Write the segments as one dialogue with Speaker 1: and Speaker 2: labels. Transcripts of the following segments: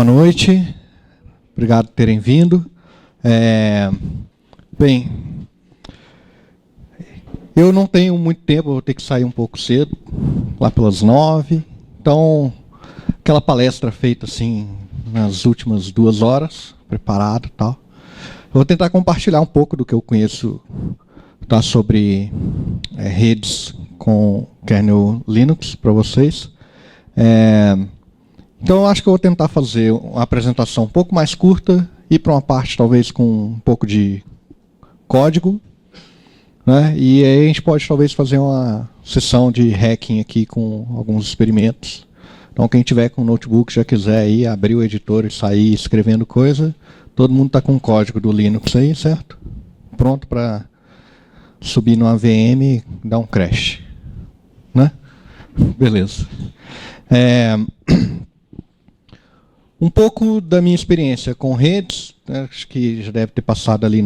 Speaker 1: Boa noite, obrigado por terem vindo. Bem, eu não tenho muito tempo, vou ter que sair um pouco cedo, lá pelas 9. Então, aquela palestra feita assim nas últimas 2 horas, preparada e tal. Eu vou tentar compartilhar um pouco do que eu conheço sobre redes com kernel Linux para vocês. Então, eu acho que eu vou tentar fazer uma apresentação um pouco mais curta, ir para uma parte talvez com um pouco de código, né? E aí a gente pode talvez fazer uma sessão de hacking aqui com alguns experimentos. Então, quem tiver com notebook, já quiser aí abrir o editor e sair escrevendo coisa, todo mundo está com o código do Linux aí, certo? Pronto para subir numa VM e dar um crash, né? Beleza. Um pouco da minha experiência com redes, né, acho que já deve ter passado ali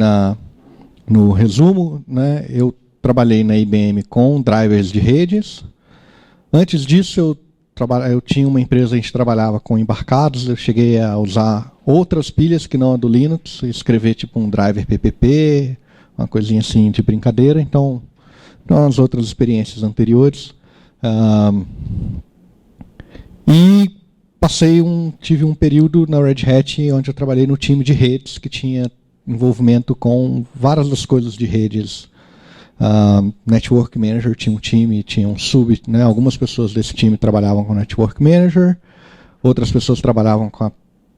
Speaker 1: no resumo, né? Eu trabalhei na IBM com drivers de redes. Antes disso, eu tinha uma empresa, a gente trabalhava com embarcados, eu cheguei a usar outras pilhas que não a do Linux, escrever tipo um driver PPP, uma coisinha assim de brincadeira. Então as outras experiências anteriores. Tive um período na Red Hat onde eu trabalhei no time de redes, que tinha envolvimento com várias das coisas de redes. Network Manager tinha um time, tinha um sub, né? Algumas pessoas desse time trabalhavam com Network Manager, outras pessoas trabalhavam com a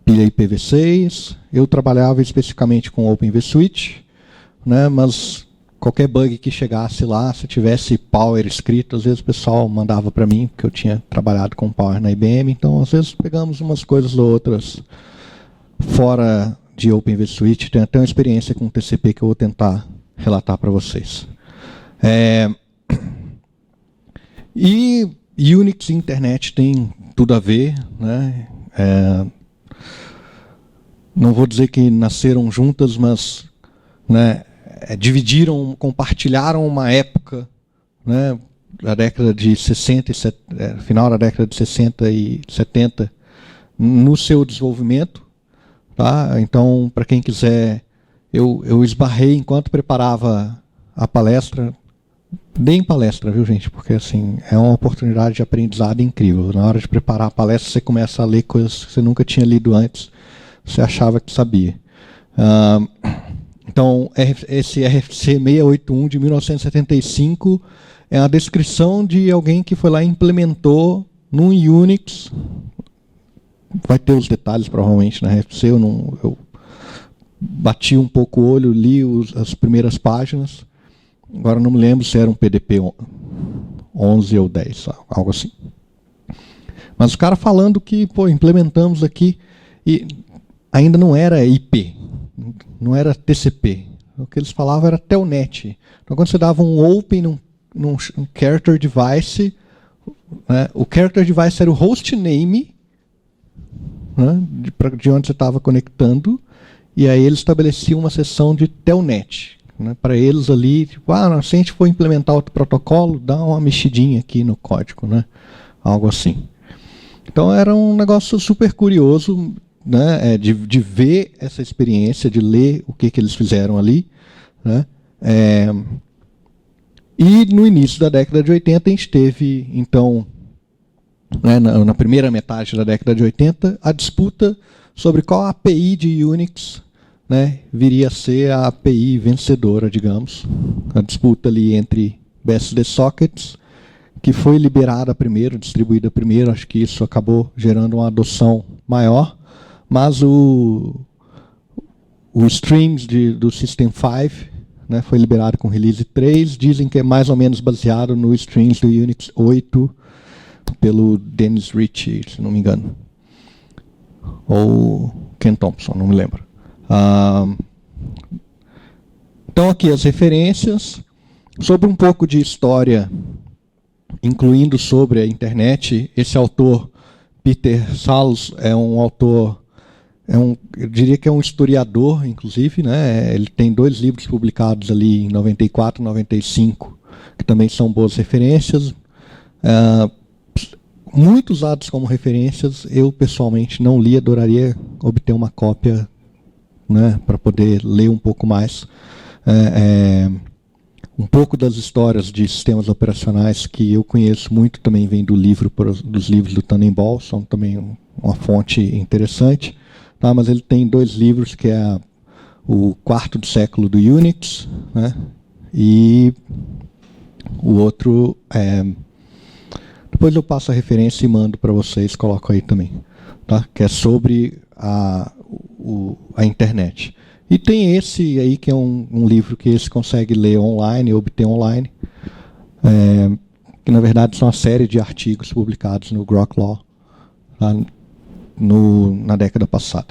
Speaker 1: pilha IPv6, eu trabalhava especificamente com Open vSwitch, né? Mas qualquer bug que chegasse lá, se tivesse Power escrito, às vezes o pessoal mandava para mim, porque eu tinha trabalhado com Power na IBM, então às vezes pegamos umas coisas ou outras fora de Open vSwitch. Tem até uma experiência com TCP que eu vou tentar relatar para vocês. E Unix e Internet tem tudo a ver, né? Não vou dizer que nasceram juntas, mas, né, compartilharam uma época, né, da década de 60 e final da década de 60 e 70 no seu desenvolvimento, tá? Então, para quem quiser, eu esbarrei enquanto preparava a palestra. Deem palestra, viu, gente? Porque assim, é uma oportunidade de aprendizado incrível. Na hora de preparar a palestra, você começa a ler coisas que você nunca tinha lido antes, você achava que sabia. Então, esse RFC 681 de 1975 é a descrição de alguém que foi lá e implementou num Unix. Vai ter os detalhes, provavelmente, na RFC. Eu bati um pouco o olho, li as primeiras páginas. Agora não me lembro se era um PDP 11 ou 10, algo assim. Mas o cara falando que, implementamos aqui, e ainda não era IP. Não era TCP. O que eles falavam era Telnet. Então, quando você dava um open num character device, né, o character device era o hostname, né, de onde você estava conectando, e aí eles estabeleciam uma seção de Telnet. Né, para eles ali, tipo, se a gente for implementar outro protocolo, dá uma mexidinha aqui no código, né, algo assim. Então, era um negócio super curioso, né, de ver essa experiência, de ler o que eles fizeram ali, né? E no início da década de 80 a gente teve, então, né, na primeira metade da década de 80, a disputa sobre qual API de Unix, né, viria a ser a API vencedora, digamos. A disputa ali entre BSD Sockets, que foi liberada primeiro, distribuída primeiro, acho que isso acabou gerando uma adoção maior. Mas o Streams do System 5, né, foi liberado com Release 3. Dizem que é mais ou menos baseado no Streams do Unix 8, pelo Dennis Ritchie, se não me engano. Ou Ken Thompson, não me lembro. Então aqui as referências. Sobre um pouco de história, incluindo sobre a internet, esse autor, Peter Salz, é um autor... eu diria que é um historiador, inclusive, né? Ele tem 2 livros publicados ali em 94 e 95, que também são boas referências. muito usados como referências. Eu, pessoalmente, não li, adoraria obter uma cópia, né, para poder ler um pouco mais. Um pouco das histórias de sistemas operacionais que eu conheço muito também vem dos livros do Tannenbaum, são também uma fonte interessante. Tá? Mas ele tem 2 livros, que é o quarto século do Unix, né? E o outro depois eu passo a referência e mando para vocês, coloco aí também, tá? Que é sobre a internet. E tem esse aí, que é um livro que você consegue ler online, obter online, que na verdade são uma série de artigos publicados no Grok Law, tá? Na década passada.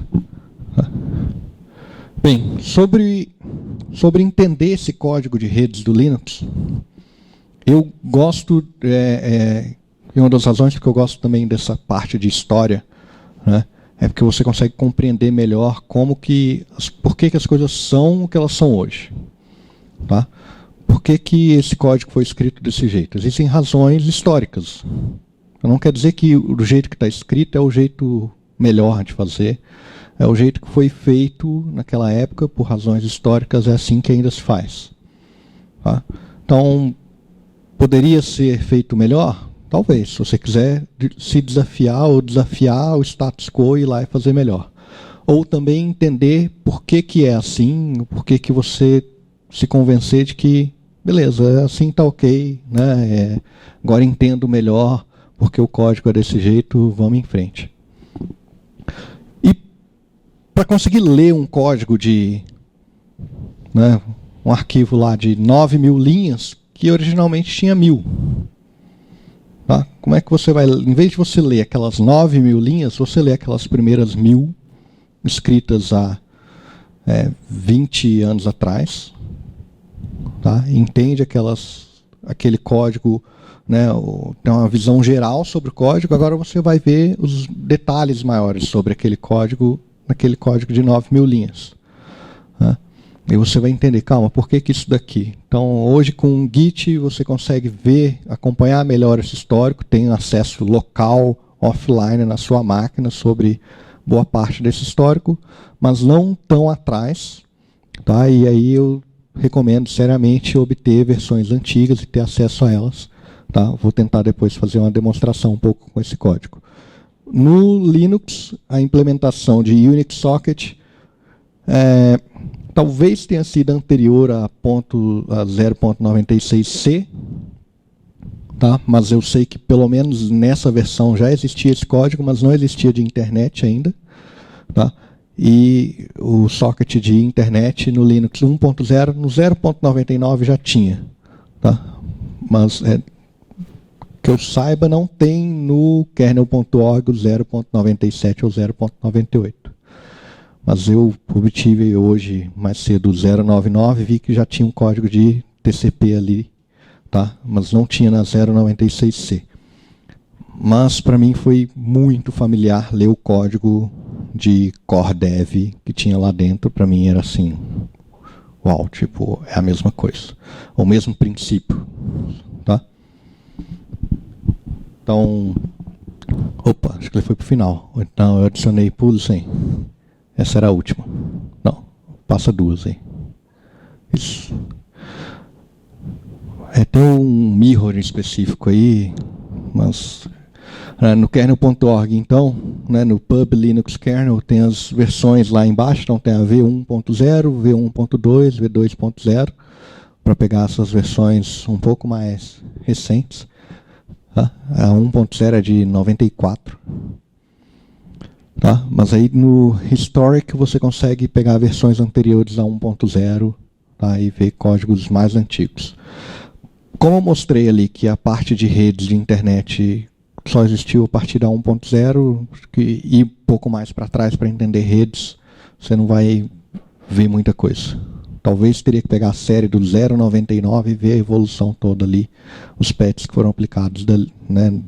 Speaker 1: Tá? Bem, sobre entender esse código de redes do Linux, eu gosto, e uma das razões porque eu gosto também dessa parte de história, né, é porque você consegue compreender melhor por que as coisas são o que elas são hoje. Tá? Por que esse código foi escrito desse jeito? Existem razões históricas. Não quer dizer que o jeito que está escrito é o jeito melhor de fazer. É o jeito que foi feito naquela época, por razões históricas, é assim que ainda se faz. Tá? Então, poderia ser feito melhor? Talvez, se você quiser se desafiar ou desafiar o status quo e ir lá e fazer melhor. Ou também entender por que é assim, por que você se convencer de que, beleza, assim está ok, né? Agora entendo melhor porque o código é desse jeito, vamos em frente. E para conseguir ler um código um arquivo lá de 9.000 linhas, que originalmente tinha 1.000. Tá? Como é que você vai, em vez de você ler aquelas 9.000 linhas, você lê aquelas primeiras 1.000 escritas há 20 anos atrás, tá? Entende aquele código, né, tem uma visão geral sobre o código, agora você vai ver os detalhes maiores sobre aquele código de 9.000 linhas. Tá? E você vai entender, calma, por que isso daqui? Então, hoje com o Git você consegue acompanhar melhor esse histórico, tem acesso local, offline na sua máquina sobre boa parte desse histórico, mas não tão atrás. Tá? E aí eu recomendo seriamente obter versões antigas e ter acesso a elas. Tá? Vou tentar depois fazer uma demonstração um pouco com esse código. No Linux, a implementação de Unix Socket talvez tenha sido anterior a 0.96c, tá? Mas eu sei que pelo menos nessa versão já existia esse código, mas não existia de internet ainda. Tá? E o socket de internet no Linux 1.0, no 0.99 já tinha. Tá? Mas, que eu saiba, não tem no kernel.org o 0.97 ou 0.98. Mas eu obtive hoje, mais cedo, o 0.99, vi que já tinha um código de TCP ali, tá? Mas não tinha na 0.96c. Mas para mim foi muito familiar ler o código de core dev que tinha lá dentro. Para mim era assim, uau, tipo, é a mesma coisa, o mesmo princípio, tá? Então, opa, acho que ele foi para o final. Então eu adicionei pulo sem. Essa era a última. Não, passa 2 aí. Isso. Tem um mirror específico aí, mas no kernel.org, então, né, no pub Linux kernel, tem as versões lá embaixo, então tem a V1.0, V1.2, V2.0, para pegar essas versões um pouco mais recentes. Tá? A 1.0 é de 94. Tá? Mas aí no Historic você consegue pegar versões anteriores a 1.0, tá? E ver códigos mais antigos. Como eu mostrei ali que a parte de redes de internet só existiu a partir da 1.0, e um pouco mais para trás para entender redes, você não vai ver muita coisa. Talvez teria que pegar a série do 0.99 e ver a evolução toda ali, os patches que foram aplicados né,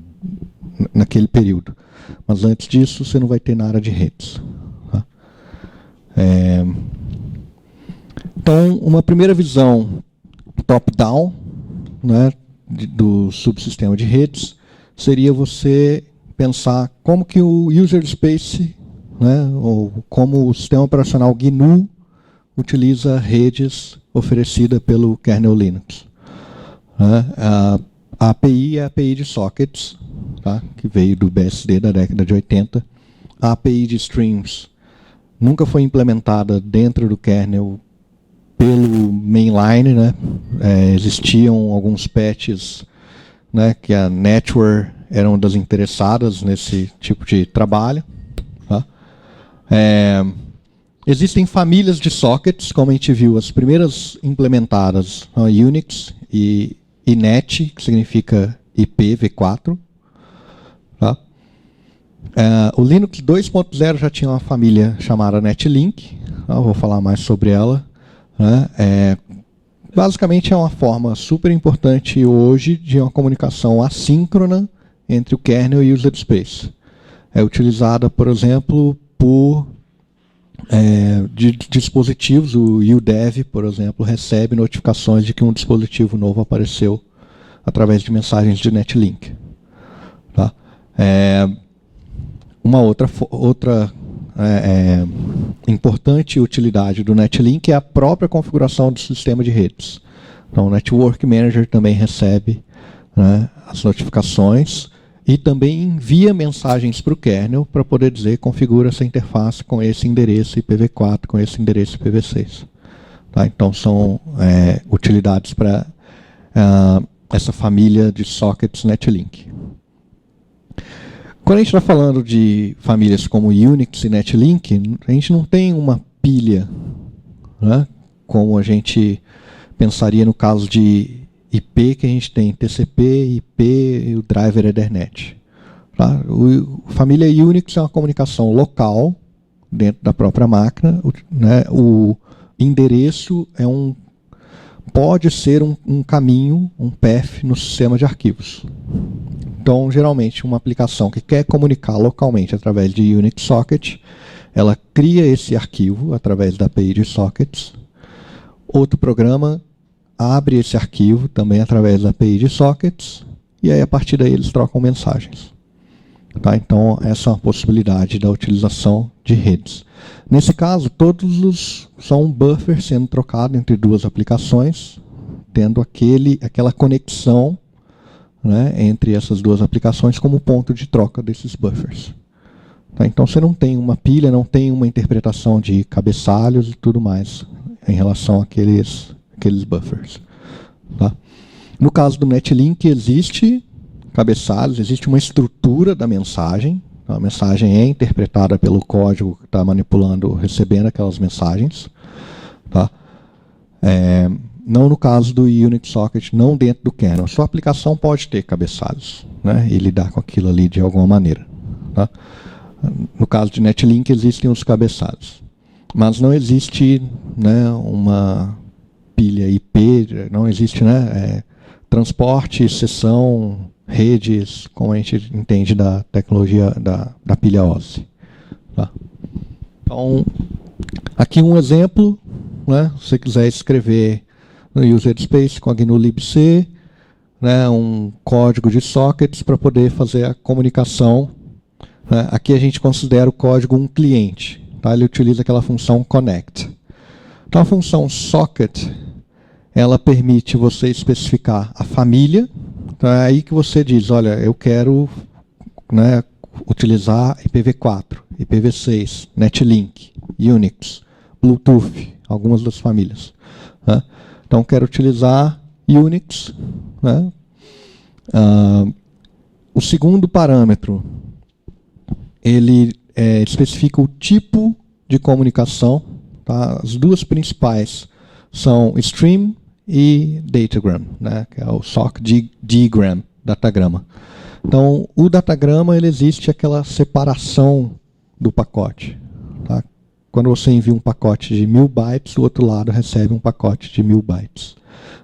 Speaker 1: naquele período. Mas antes disso, você não vai ter nada de redes. Tá? Então, uma primeira visão top-down, né, do subsistema de redes seria você pensar como que o user space, né, ou como o sistema operacional GNU utiliza redes oferecidas pelo kernel Linux. A API é a API de sockets, tá, que veio do BSD da década de 80. A API de streams nunca foi implementada dentro do kernel pelo mainline, né? Existiam alguns patches, né, que a Netware era uma das interessadas nesse tipo de trabalho. Tá? Existem famílias de sockets, como a gente viu, as primeiras implementadas, Unix e INET, que significa IPv4. Tá? O Linux 2.0 já tinha uma família chamada Netlink, vou falar mais sobre ela. Né? Basicamente é uma forma super importante hoje de uma comunicação assíncrona entre o kernel e o user space. É utilizada, por exemplo, por de dispositivos. O UDEV, por exemplo, recebe notificações de que um dispositivo novo apareceu através de mensagens de Netlink. Tá? Uma outra importante utilidade do Netlink é a própria configuração do sistema de redes. Então, o Network Manager também recebe, né, as notificações e também envia mensagens para o kernel para poder dizer configura essa interface com esse endereço IPv4, com esse endereço IPv6. Tá? Então, são utilidades para essa família de sockets Netlink. Quando a gente está falando de famílias como Unix e Netlink, a gente não tem uma pilha, né, como a gente pensaria no caso de IP, que a gente tem TCP, IP e o driver Ethernet. Tá? A família Unix é uma comunicação local, dentro da própria máquina. Né, o endereço pode ser um caminho, um path no sistema de arquivos. Então, geralmente, uma aplicação que quer comunicar localmente através de Unix Socket, ela cria esse arquivo através da API de sockets. Outro programa abre esse arquivo também através da API de sockets, e aí a partir daí eles trocam mensagens. Tá? Então, essa é uma possibilidade da utilização de redes. Nesse caso, todos são buffers sendo trocados entre duas aplicações, tendo aquela conexão, né, entre essas duas aplicações como ponto de troca desses buffers. Tá? Então você não tem uma pilha, não tem uma interpretação de cabeçalhos e tudo mais em relação àqueles buffers. Tá? No caso do Netlink existe cabeçalhos, existe uma estrutura da mensagem. A mensagem é interpretada pelo código que está manipulando, recebendo aquelas mensagens. Tá? Não no caso do Unix Socket, não dentro do kernel. Sua aplicação pode ter cabeçalhos, né, e lidar com aquilo ali de alguma maneira. Tá? No caso de Netlink existem os cabeçalhos. Mas não existe, né, uma pilha IP, não existe, né, transporte, sessão, redes, como a gente entende da tecnologia da pilha OSI. Tá? Então, aqui um exemplo, né, se você quiser escrever no user space com a GNU libc, né, um código de sockets para poder fazer a comunicação. Né. Aqui a gente considera o código um cliente. Tá? Ele utiliza aquela função connect. Então a função socket, ela permite você especificar a família. Então é aí que você diz, olha, eu quero, né, utilizar IPv4, IPv6, Netlink, Unix, Bluetooth, algumas das famílias. Né? Então, quero utilizar Unix. Né? O segundo parâmetro, ele especifica o tipo de comunicação. Tá? As duas principais são stream e datagram, né? Que é o SOC diagram, datagrama. Então, o datagrama, ele existe aquela separação do pacote. Tá? Quando você envia um pacote de 1000 bytes, o outro lado recebe um pacote de 1000 bytes.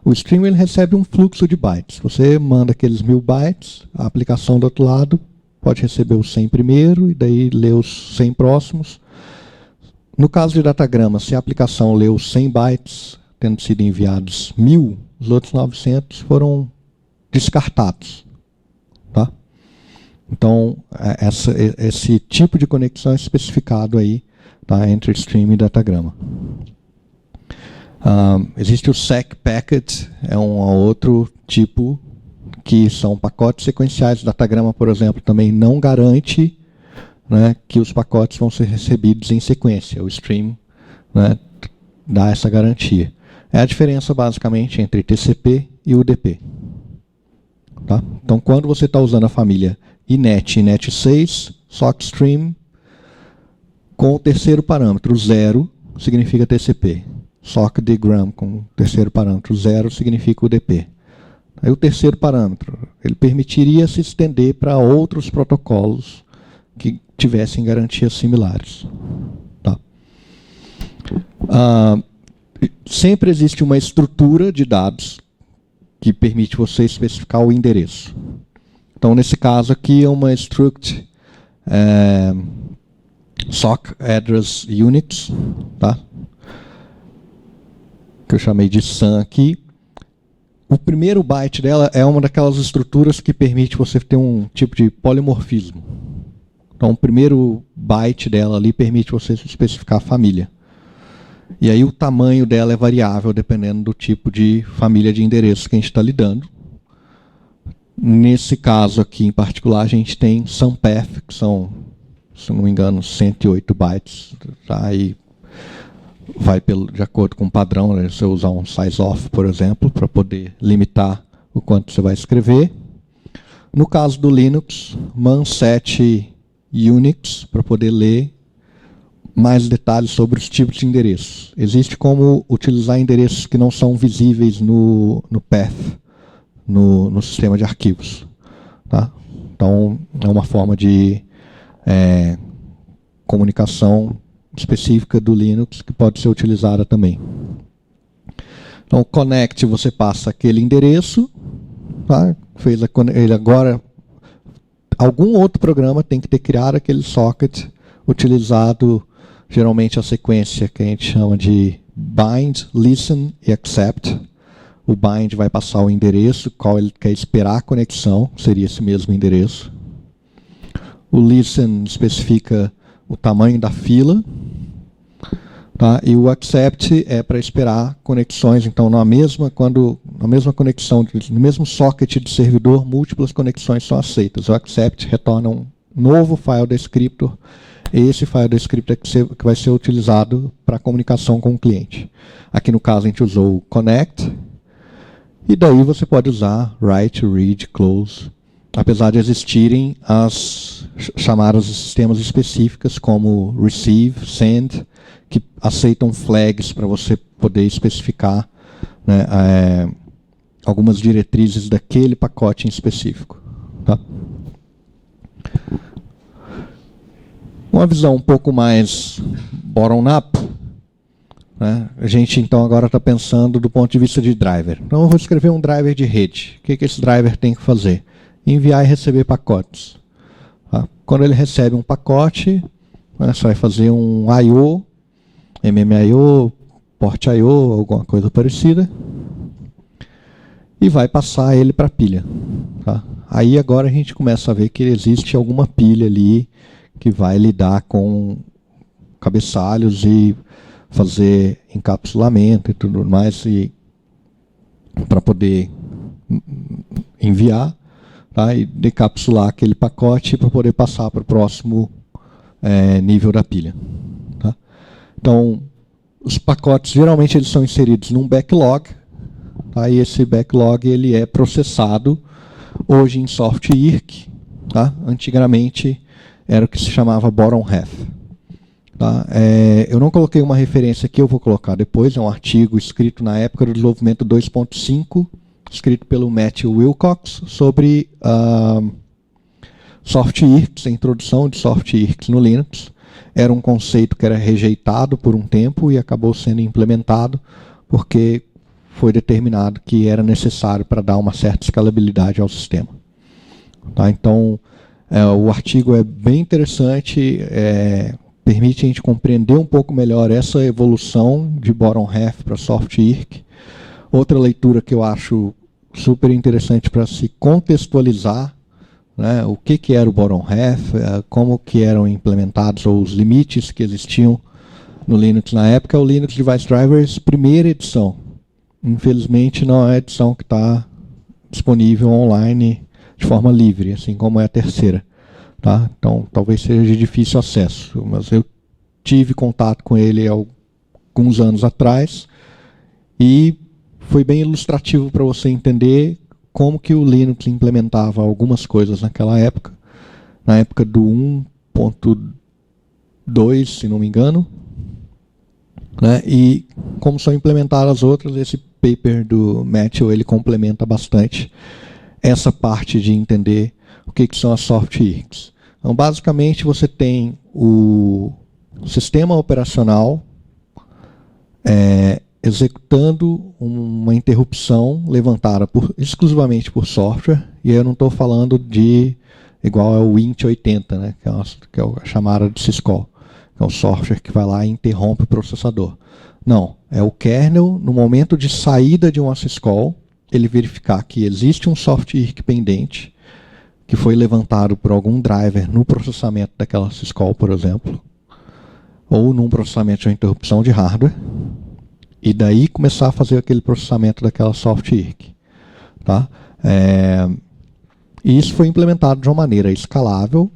Speaker 1: O stream, ele recebe um fluxo de bytes. Você manda aqueles 1000 bytes, a aplicação do outro lado pode receber os 100 primeiro e daí lê os 100 próximos. No caso de datagrama, se a aplicação leu 100 bytes, tendo sido enviados 1000, os outros 900 foram descartados. Tá? Então, esse tipo de conexão é especificado aí, tá, entre stream e datagrama. Existe o sec packet, é um outro tipo, que são pacotes sequenciais. O datagrama, por exemplo, também não garante, né, que os pacotes vão ser recebidos em sequência. O stream, né, dá essa garantia. É a diferença, basicamente, entre TCP e UDP. Tá? Então, quando você está usando a família INET e INET6, SOCStream, com o terceiro parâmetro 0, significa TCP. SOCDGRAM, com o terceiro parâmetro 0, significa UDP. Aí o terceiro parâmetro, ele permitiria se estender para outros protocolos que tivessem garantias similares. Tá? Sempre existe uma estrutura de dados que permite você especificar o endereço. Então, nesse caso aqui, é uma struct soc address unix, tá? Que eu chamei de SAN aqui. O primeiro byte dela é uma daquelas estruturas que permite você ter um tipo de polimorfismo. Então, o primeiro byte dela ali permite você especificar a família. E aí o tamanho dela é variável dependendo do tipo de família de endereço que a gente está lidando. Nesse caso aqui em particular, a gente tem SANPath, que são, se não me engano, 108 bytes. Tá? E vai de acordo com o padrão, né? Você usar um size-off, por exemplo, para poder limitar o quanto você vai escrever. No caso do Linux, man7 Unix, para poder ler mais detalhes sobre os tipos de endereços. Existe como utilizar endereços que não são visíveis no path, no sistema de arquivos. Tá? Então, é uma forma de comunicação específica do Linux que pode ser utilizada também. Então, o connect, você passa aquele endereço, tá? Ele agora, algum outro programa tem que ter criado aquele socket, utilizado geralmente a sequência que a gente chama de bind, listen e accept. O bind vai passar o endereço, qual ele quer esperar a conexão, seria esse mesmo endereço. O listen especifica o tamanho da fila. Tá? E o accept é para esperar conexões. Então, na mesma conexão, no mesmo socket de servidor, múltiplas conexões são aceitas. O accept retorna um novo file descriptor. Esse file descriptor que vai ser utilizado para comunicação com o cliente. Aqui no caso a gente usou o connect. E daí você pode usar write, read, close. Apesar de existirem as chamadas de sistemas específicas como receive, send, que aceitam flags para você poder especificar, né, algumas diretrizes daquele pacote em específico. Tá? Uma visão um pouco mais bottom-up, né? A gente então agora está pensando do ponto de vista de driver. Então eu vou escrever um driver de rede. O que esse driver tem que fazer? Enviar e receber pacotes. Tá? Quando ele recebe um pacote, né, você vai fazer um I/O, MMIO, port I/O, alguma coisa parecida, e vai passar ele para a pilha. Tá? Aí agora a gente começa a ver que existe alguma pilha ali que vai lidar com cabeçalhos e fazer encapsulamento e tudo mais para poder enviar, tá? E decapsular aquele pacote para poder passar para o próximo nível da pilha. Tá? Então, os pacotes geralmente eles são inseridos num backlog, tá? E esse backlog ele é processado hoje em soft-IRC, tá? Antigamente era o que se chamava bottom half. Tá? Eu não coloquei uma referência aqui, eu vou colocar depois, é um artigo escrito na época do desenvolvimento 2.5, escrito pelo Matthew Wilcox, sobre soft-IRCs, a introdução de soft-IRCs no Linux. Era um conceito que era rejeitado por um tempo e acabou sendo implementado porque foi determinado que era necessário para dar uma certa escalabilidade ao sistema. Tá? Então, o artigo é bem interessante, permite a gente compreender um pouco melhor essa evolução de bottom half para soft-IRC. Outra leitura que eu acho super interessante para se contextualizar, né, o que era o bottom half, como que eram implementados, ou os limites que existiam no Linux na época. É o Linux Device Drivers, primeira edição. Infelizmente não é a edição que está disponível online de forma livre, assim como é a terceira. Tá? Então talvez seja de difícil acesso, mas eu tive contato com ele há alguns anos atrás e foi bem ilustrativo para você entender como que o Linux implementava algumas coisas naquela época, na época do 1.2, se não me engano, né? E como são implementadas as outras. Esse paper do Matthew, ele complementa bastante essa parte de entender o que são as soft IRCs. Então, basicamente, você tem o sistema operacional executando uma interrupção levantada exclusivamente por software, e eu não estou falando de igual ao Wint80, né, que é a chamada de syscall, que é um software que vai lá e interrompe o processador. Não, é o kernel, no momento de saída de uma syscall, ele verificar que existe um soft IRC pendente, que foi levantado por algum driver no processamento daquela syscall, por exemplo, ou num processamento de interrupção de hardware, e daí começar a fazer aquele processamento daquela soft IRC. Tá? E isso foi implementado de uma maneira escalável,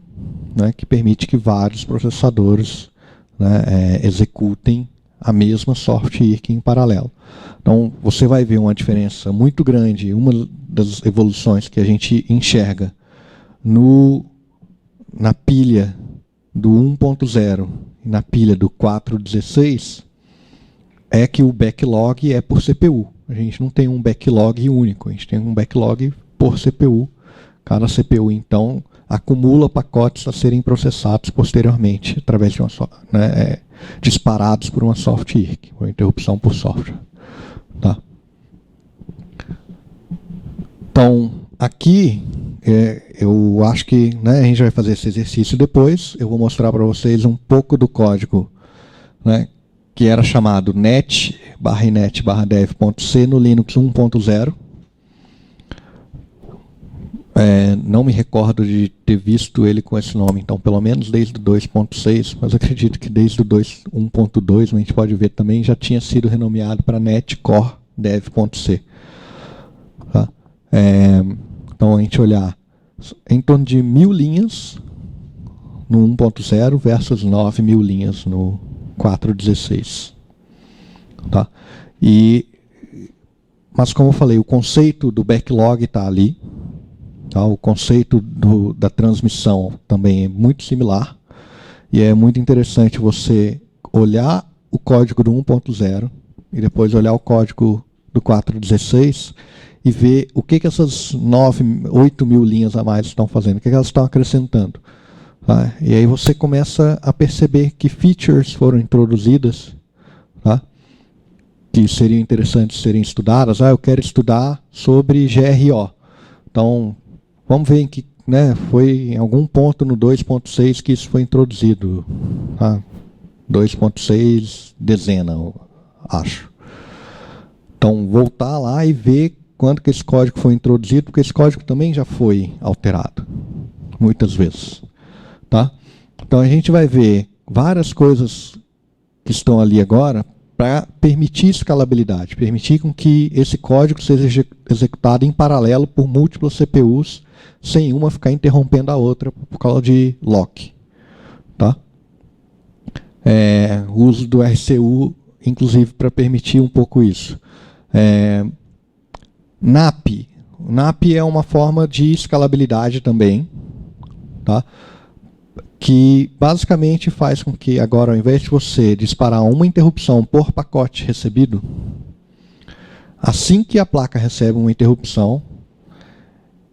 Speaker 1: né, que permite que vários processadores, né, executem a mesma soft IRC em paralelo. Então você vai ver uma diferença muito grande. Uma das evoluções que a gente enxerga na pilha do 1.0 e na pilha do 4.16 é que o backlog é por CPU. A gente não tem um backlog único, a gente tem um backlog por CPU. Cada CPU, então, acumula pacotes a serem processados posteriormente, através de disparados por uma soft IRC, ou interrupção por software. Tá? Então, aqui, eu acho que, né, a gente vai fazer esse exercício depois. Eu vou mostrar para vocês um pouco do código, né, que era chamado net/inet/dev.c no Linux 1.0. Não me recordo de ter visto ele com esse nome, então pelo menos desde o 2.6, mas acredito que desde o 1.2, a gente pode ver também, já tinha sido renomeado para netcore/dev.c. Tá? Então a gente olhar em torno de 1000 linhas no 1.0 versus 9.000 linhas no 4.16. Tá? Mas como eu falei, o conceito do backlog está ali. Tá? O conceito da transmissão também é muito similar. E é muito interessante você olhar o código do 1.0 e depois olhar o código do 4.16 e ver o que essas 8.000 linhas a mais estão fazendo, o que elas estão acrescentando. Tá? E aí você começa a perceber que features foram introduzidas, tá? Que seriam interessantes serem estudadas. Eu quero estudar sobre GRO. Então, vamos ver em que, né, foi em algum ponto no 2.6 que isso foi introduzido. Tá? 2.6 dezena, eu acho. Então, voltar lá e ver quando que esse código foi introduzido, porque esse código também já foi alterado, muitas vezes. Tá? Então, a gente vai ver várias coisas que estão ali agora para permitir escalabilidade, permitir com que esse código seja executado em paralelo por múltiplas CPUs, sem uma ficar interrompendo a outra por causa de lock. Tá? O uso do RCU, inclusive, para permitir um pouco isso. NAP. NAP é uma forma de escalabilidade também, tá? Que basicamente faz com que agora, ao invés de você disparar uma interrupção por pacote recebido, assim que a placa recebe uma interrupção,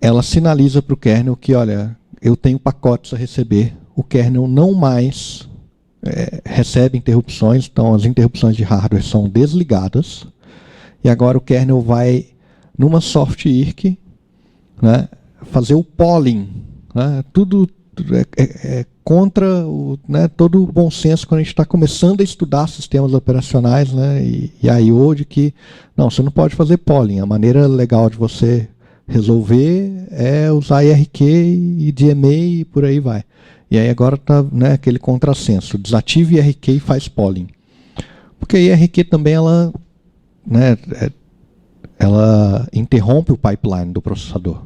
Speaker 1: ela sinaliza para o kernel que, olha, eu tenho pacotes a receber. O kernel não mais recebe interrupções, então as interrupções de hardware são desligadas, e agora o kernel vai, numa soft IRC, né, fazer o polling. Né, tudo contra todo o bom senso quando a gente está começando a estudar sistemas operacionais, né, e I/O, de que não, você não pode fazer polling. A maneira legal de você resolver é usar IRQ e DMA e por aí vai. E aí agora está, né, aquele contrassenso. Desativa IRQ e faz polling. Porque a IRQ também ela, né, ela interrompe o pipeline do processador.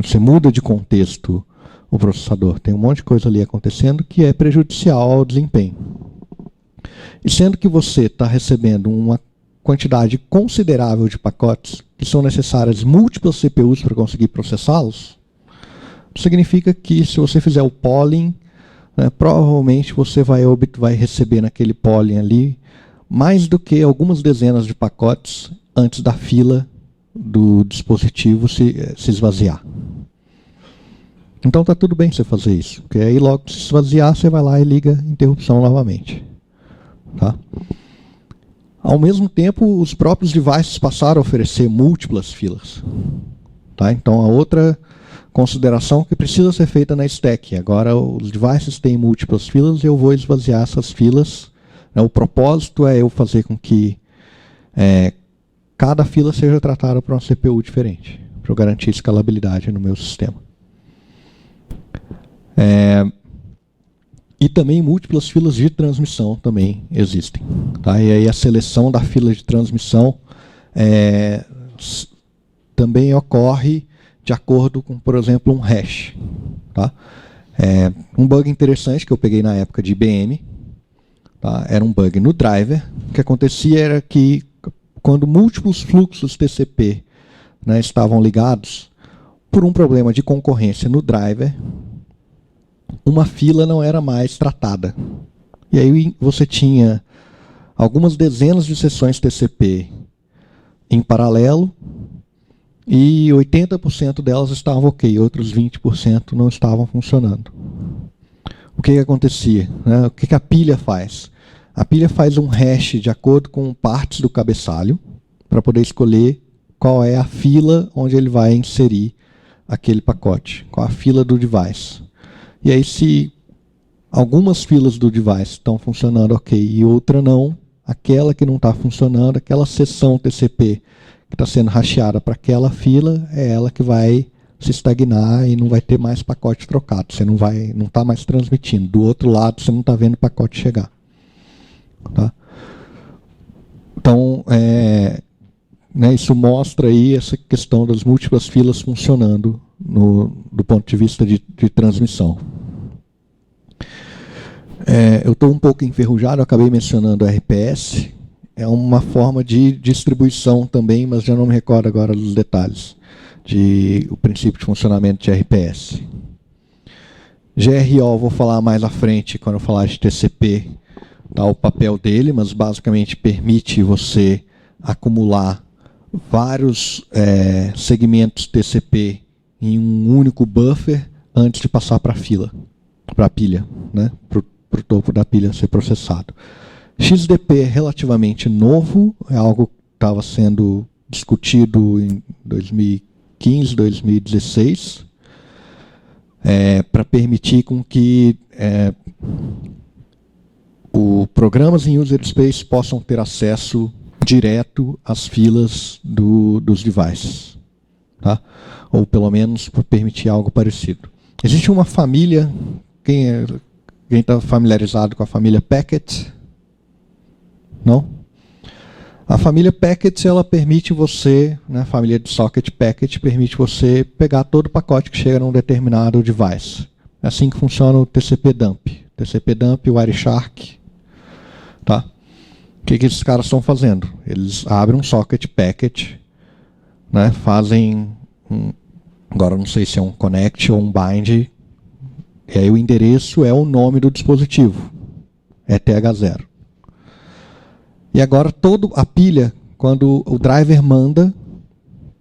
Speaker 1: Você muda de contexto o processador. Tem um monte de coisa ali acontecendo que é prejudicial ao desempenho. E sendo que você está recebendo uma quantidade considerável de pacotes que são necessárias múltiplas CPUs para conseguir processá-los, significa que se você fizer o polling, né, provavelmente você vai receber naquele polling ali mais do que algumas dezenas de pacotes antes da fila do dispositivo se esvaziar. Então está tudo bem você fazer isso, porque aí logo que se esvaziar, você vai lá e liga a interrupção novamente. Tá? Ao mesmo tempo, os próprios devices passaram a oferecer múltiplas filas. Tá? Então a outra consideração que precisa ser feita na stack, agora os devices têm múltiplas filas e eu vou esvaziar essas filas. O propósito é eu fazer com que cada fila seja tratada por uma CPU diferente, para eu garantir escalabilidade no meu sistema. E também múltiplas filas de transmissão também existem. Tá? E aí a seleção da fila de transmissão também ocorre de acordo com, por exemplo, um hash. Tá? Um bug interessante que eu peguei na época de IBM, tá? Era um bug no driver. O que acontecia era que quando múltiplos fluxos TCP, né, estavam ligados, por um problema de concorrência no driver, uma fila não era mais tratada. E aí você tinha algumas dezenas de sessões TCP em paralelo e 80% delas estavam ok, outros 20% não estavam funcionando. O que acontecia? Né? O que a pilha faz? A pilha faz um hash de acordo com partes do cabeçalho para poder escolher qual é a fila onde ele vai inserir aquele pacote, qual a fila do device. E aí, se algumas filas do device estão funcionando ok e outra não, aquela que não está funcionando, aquela seção TCP que está sendo hasheada para aquela fila, é ela que vai se estagnar e não vai ter mais pacote trocado. Você não está mais transmitindo. Do outro lado, você não está vendo o pacote chegar. Tá? Então, né, isso mostra aí essa questão das múltiplas filas funcionando do ponto de vista de transmissão. Eu estou um pouco enferrujado, eu acabei mencionando o RPS. É uma forma de distribuição também, mas já não me recordo agora dos detalhes o princípio de funcionamento de RPS. GRO vou falar mais à frente quando eu falar de TCP, tá, o papel dele, mas basicamente permite você acumular vários segmentos TCP em um único buffer antes de passar para a pilha, né, para o topo da pilha ser processado. XDP é relativamente novo, é algo que estava sendo discutido em 2015, 2016, para permitir com que programas em user space possam ter acesso direto às filas dos devices. Tá? Ou pelo menos para permitir algo parecido. Existe uma família, quem está familiarizado com a família Packet? Não? A família Packet, ela permite você, né, a família de Socket Packet, permite você pegar todo o pacote que chega num determinado device. É assim que funciona o TCP dump. TCP dump, o Wireshark. Tá? O que esses caras estão fazendo? Eles abrem um Socket Packet, né, fazem agora não sei se é um connect ou um bind, e aí o endereço é o nome do dispositivo, é TH0. E agora toda a pilha, quando o driver manda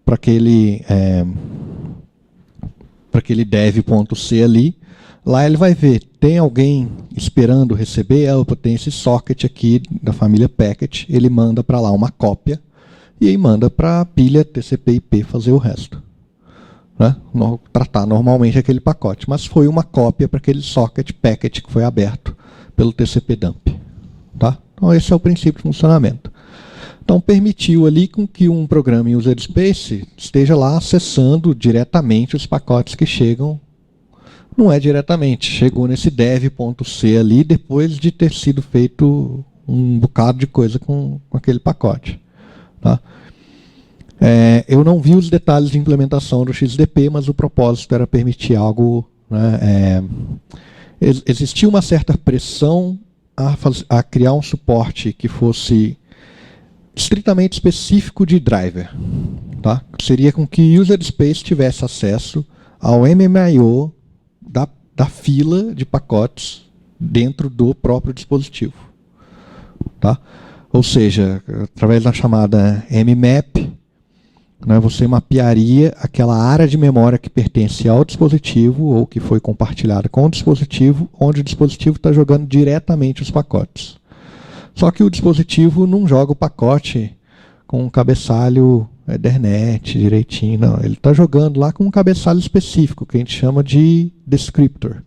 Speaker 1: para aquele dev.c ali, lá ele vai ver, tem alguém esperando receber, tem esse socket aqui da família Packet, ele manda para lá uma cópia, e aí manda para a pilha TCP/IP fazer o resto. Né? Tratar normalmente aquele pacote, mas foi uma cópia para aquele socket packet que foi aberto pelo TCP dump. Tá? Então esse é o princípio de funcionamento. Então permitiu ali com que um programa em user space esteja lá acessando diretamente os pacotes que chegam. Não é diretamente, chegou nesse dev.c ali depois de ter sido feito um bocado de coisa com aquele pacote. Tá? Eu não vi os detalhes de implementação do XDP, mas o propósito era permitir algo. Né, existia uma certa pressão a criar um suporte que fosse estritamente específico de driver. Tá? Seria com que o user space tivesse acesso ao MMIO da fila de pacotes dentro do próprio dispositivo. Tá? Ou seja, através da chamada mmap, né, você mapearia aquela área de memória que pertence ao dispositivo ou que foi compartilhada com o dispositivo, onde o dispositivo está jogando diretamente os pacotes. Só que o dispositivo não joga o pacote com um cabeçalho Ethernet direitinho, não. Ele está jogando lá com um cabeçalho específico, que a gente chama de descriptor.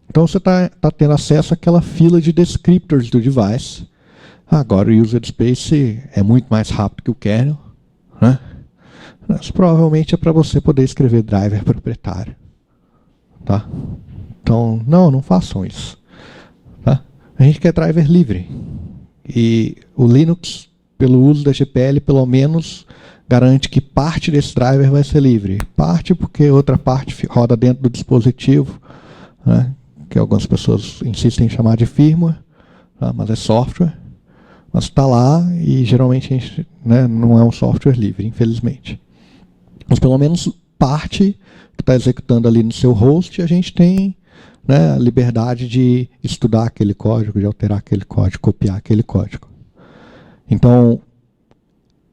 Speaker 1: Então você está tendo acesso àquela fila de descriptors do device. Agora o user space é muito mais rápido que o kernel, né? Mas provavelmente é para você poder escrever driver proprietário. Tá? Então, não façam isso. Tá? A gente quer driver livre. E o Linux, pelo uso da GPL, pelo menos garante que parte desse driver vai ser livre. Parte porque outra parte roda dentro do dispositivo, né, que algumas pessoas insistem em chamar de firmware, tá, mas é software. Mas está lá e geralmente a gente, né, não é um software livre, infelizmente. Mas pelo menos parte que está executando ali no seu host, a gente tem, né, a liberdade de estudar aquele código, de alterar aquele código, copiar aquele código. Então,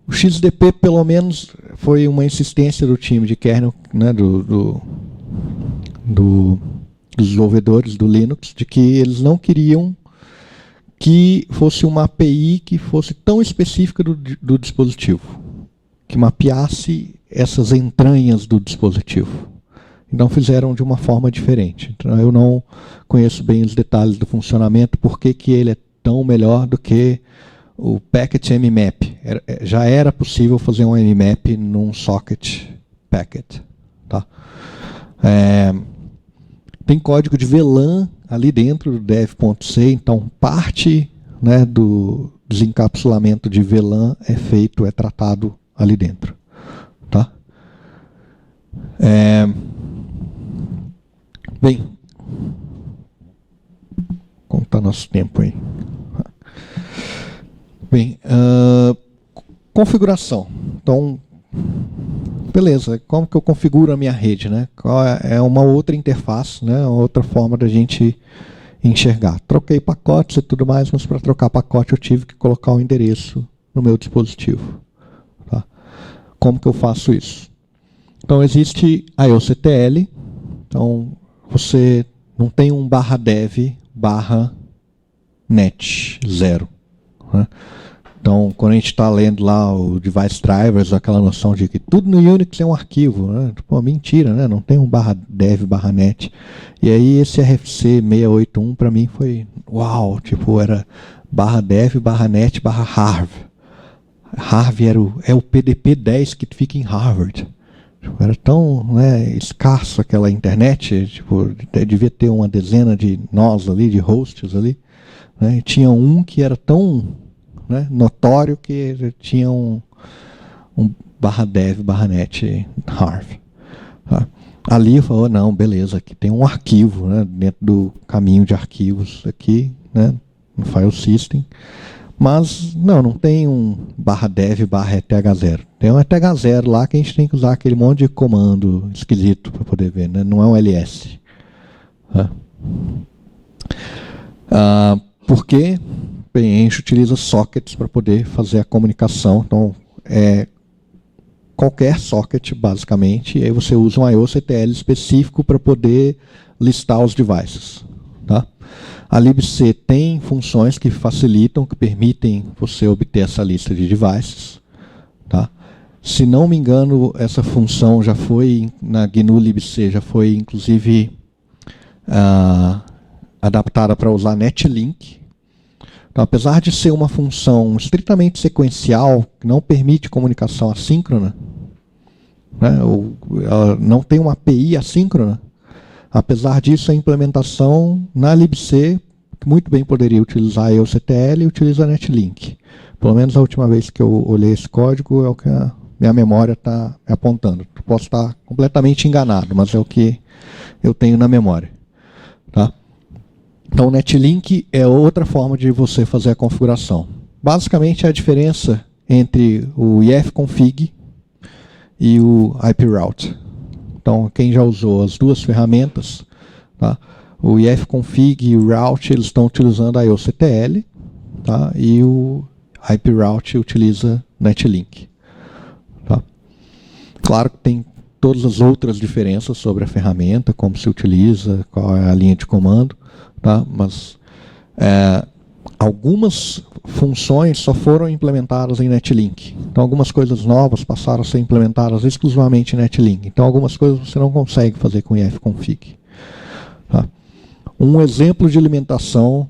Speaker 1: o XDP, pelo menos, foi uma insistência do time de kernel, né, dos desenvolvedores do Linux, de que eles não queriam que fosse uma API que fosse tão específica do dispositivo, que mapeasse essas entranhas do dispositivo. Então fizeram de uma forma diferente. Então, eu não conheço bem os detalhes do funcionamento, por que ele é tão melhor do que o packet mmap. Já era possível fazer um mmap num socket packet. Tá? Tem código de VLAN ali dentro do dev.c, então parte, né, do desencapsulamento de VLAN é tratado ali dentro. Tá? Bem, como está nosso tempo aí? Bem, configuração. Então, beleza, como que eu configuro a minha rede, né? É uma outra interface, né? Uma outra forma da gente enxergar. Troquei pacotes e tudo mais, mas para trocar pacote eu tive que colocar o endereço no meu dispositivo. Tá? Como que eu faço isso? Então existe a IOCTL, então você não tem um /dev/net 0. Né? Então, quando a gente está lendo lá o device drivers, aquela noção de que tudo no Unix é um arquivo, né? Pô, mentira, né? Não tem um /dev/net. E aí esse RFC 681 para mim foi, uau, tipo, era /dev/net/harv. Harv é o PDP 10 que fica em Harvard. Tipo, era tão, né, escasso aquela internet, tipo, devia ter uma dezena de nós ali, de hosts ali, né? E tinha um que era tão, né, notório que tinha um /dev/net harv. Tá? Ali falou, não, beleza, aqui tem um arquivo, né, dentro do caminho de arquivos aqui, né, no file system, mas não tem um /dev/eth0. Tem um eth0 lá que a gente tem que usar aquele monte de comando esquisito para poder ver, né, não é um ls. Tá? Por quê? Bem, a gente utiliza sockets para poder fazer a comunicação. Então, qualquer socket, basicamente, e aí você usa um IOCTL específico para poder listar os devices. Tá? A libc tem funções que facilitam, que permitem você obter essa lista de devices. Tá? Se não me engano, essa função já foi, na GNU libc, já foi, inclusive, adaptada para usar netlink. Então, apesar de ser uma função estritamente sequencial, que não permite comunicação assíncrona, né, ou ela não tem uma API assíncrona, apesar disso, a implementação na libc, que muito bem poderia utilizar a EOCTL, utiliza a Netlink. Pelo menos a última vez que eu olhei esse código é o que a minha memória está me apontando. Posso estar completamente enganado, mas é o que eu tenho na memória. Tá? Então, o Netlink é outra forma de você fazer a configuração. Basicamente, é a diferença entre o ifconfig e o iproute. Então, quem já usou as duas ferramentas, tá? O ifconfig e o route, eles estão utilizando a EOCTL, tá? E o iproute utiliza Netlink. Tá? Claro que tem todas as outras diferenças sobre a ferramenta, como se utiliza, qual é a linha de comando, tá? Mas algumas funções só foram implementadas em Netlink. Então, algumas coisas novas passaram a ser implementadas exclusivamente em Netlink. Então, algumas coisas você não consegue fazer com ifconfig. Tá? Um exemplo de alimentação,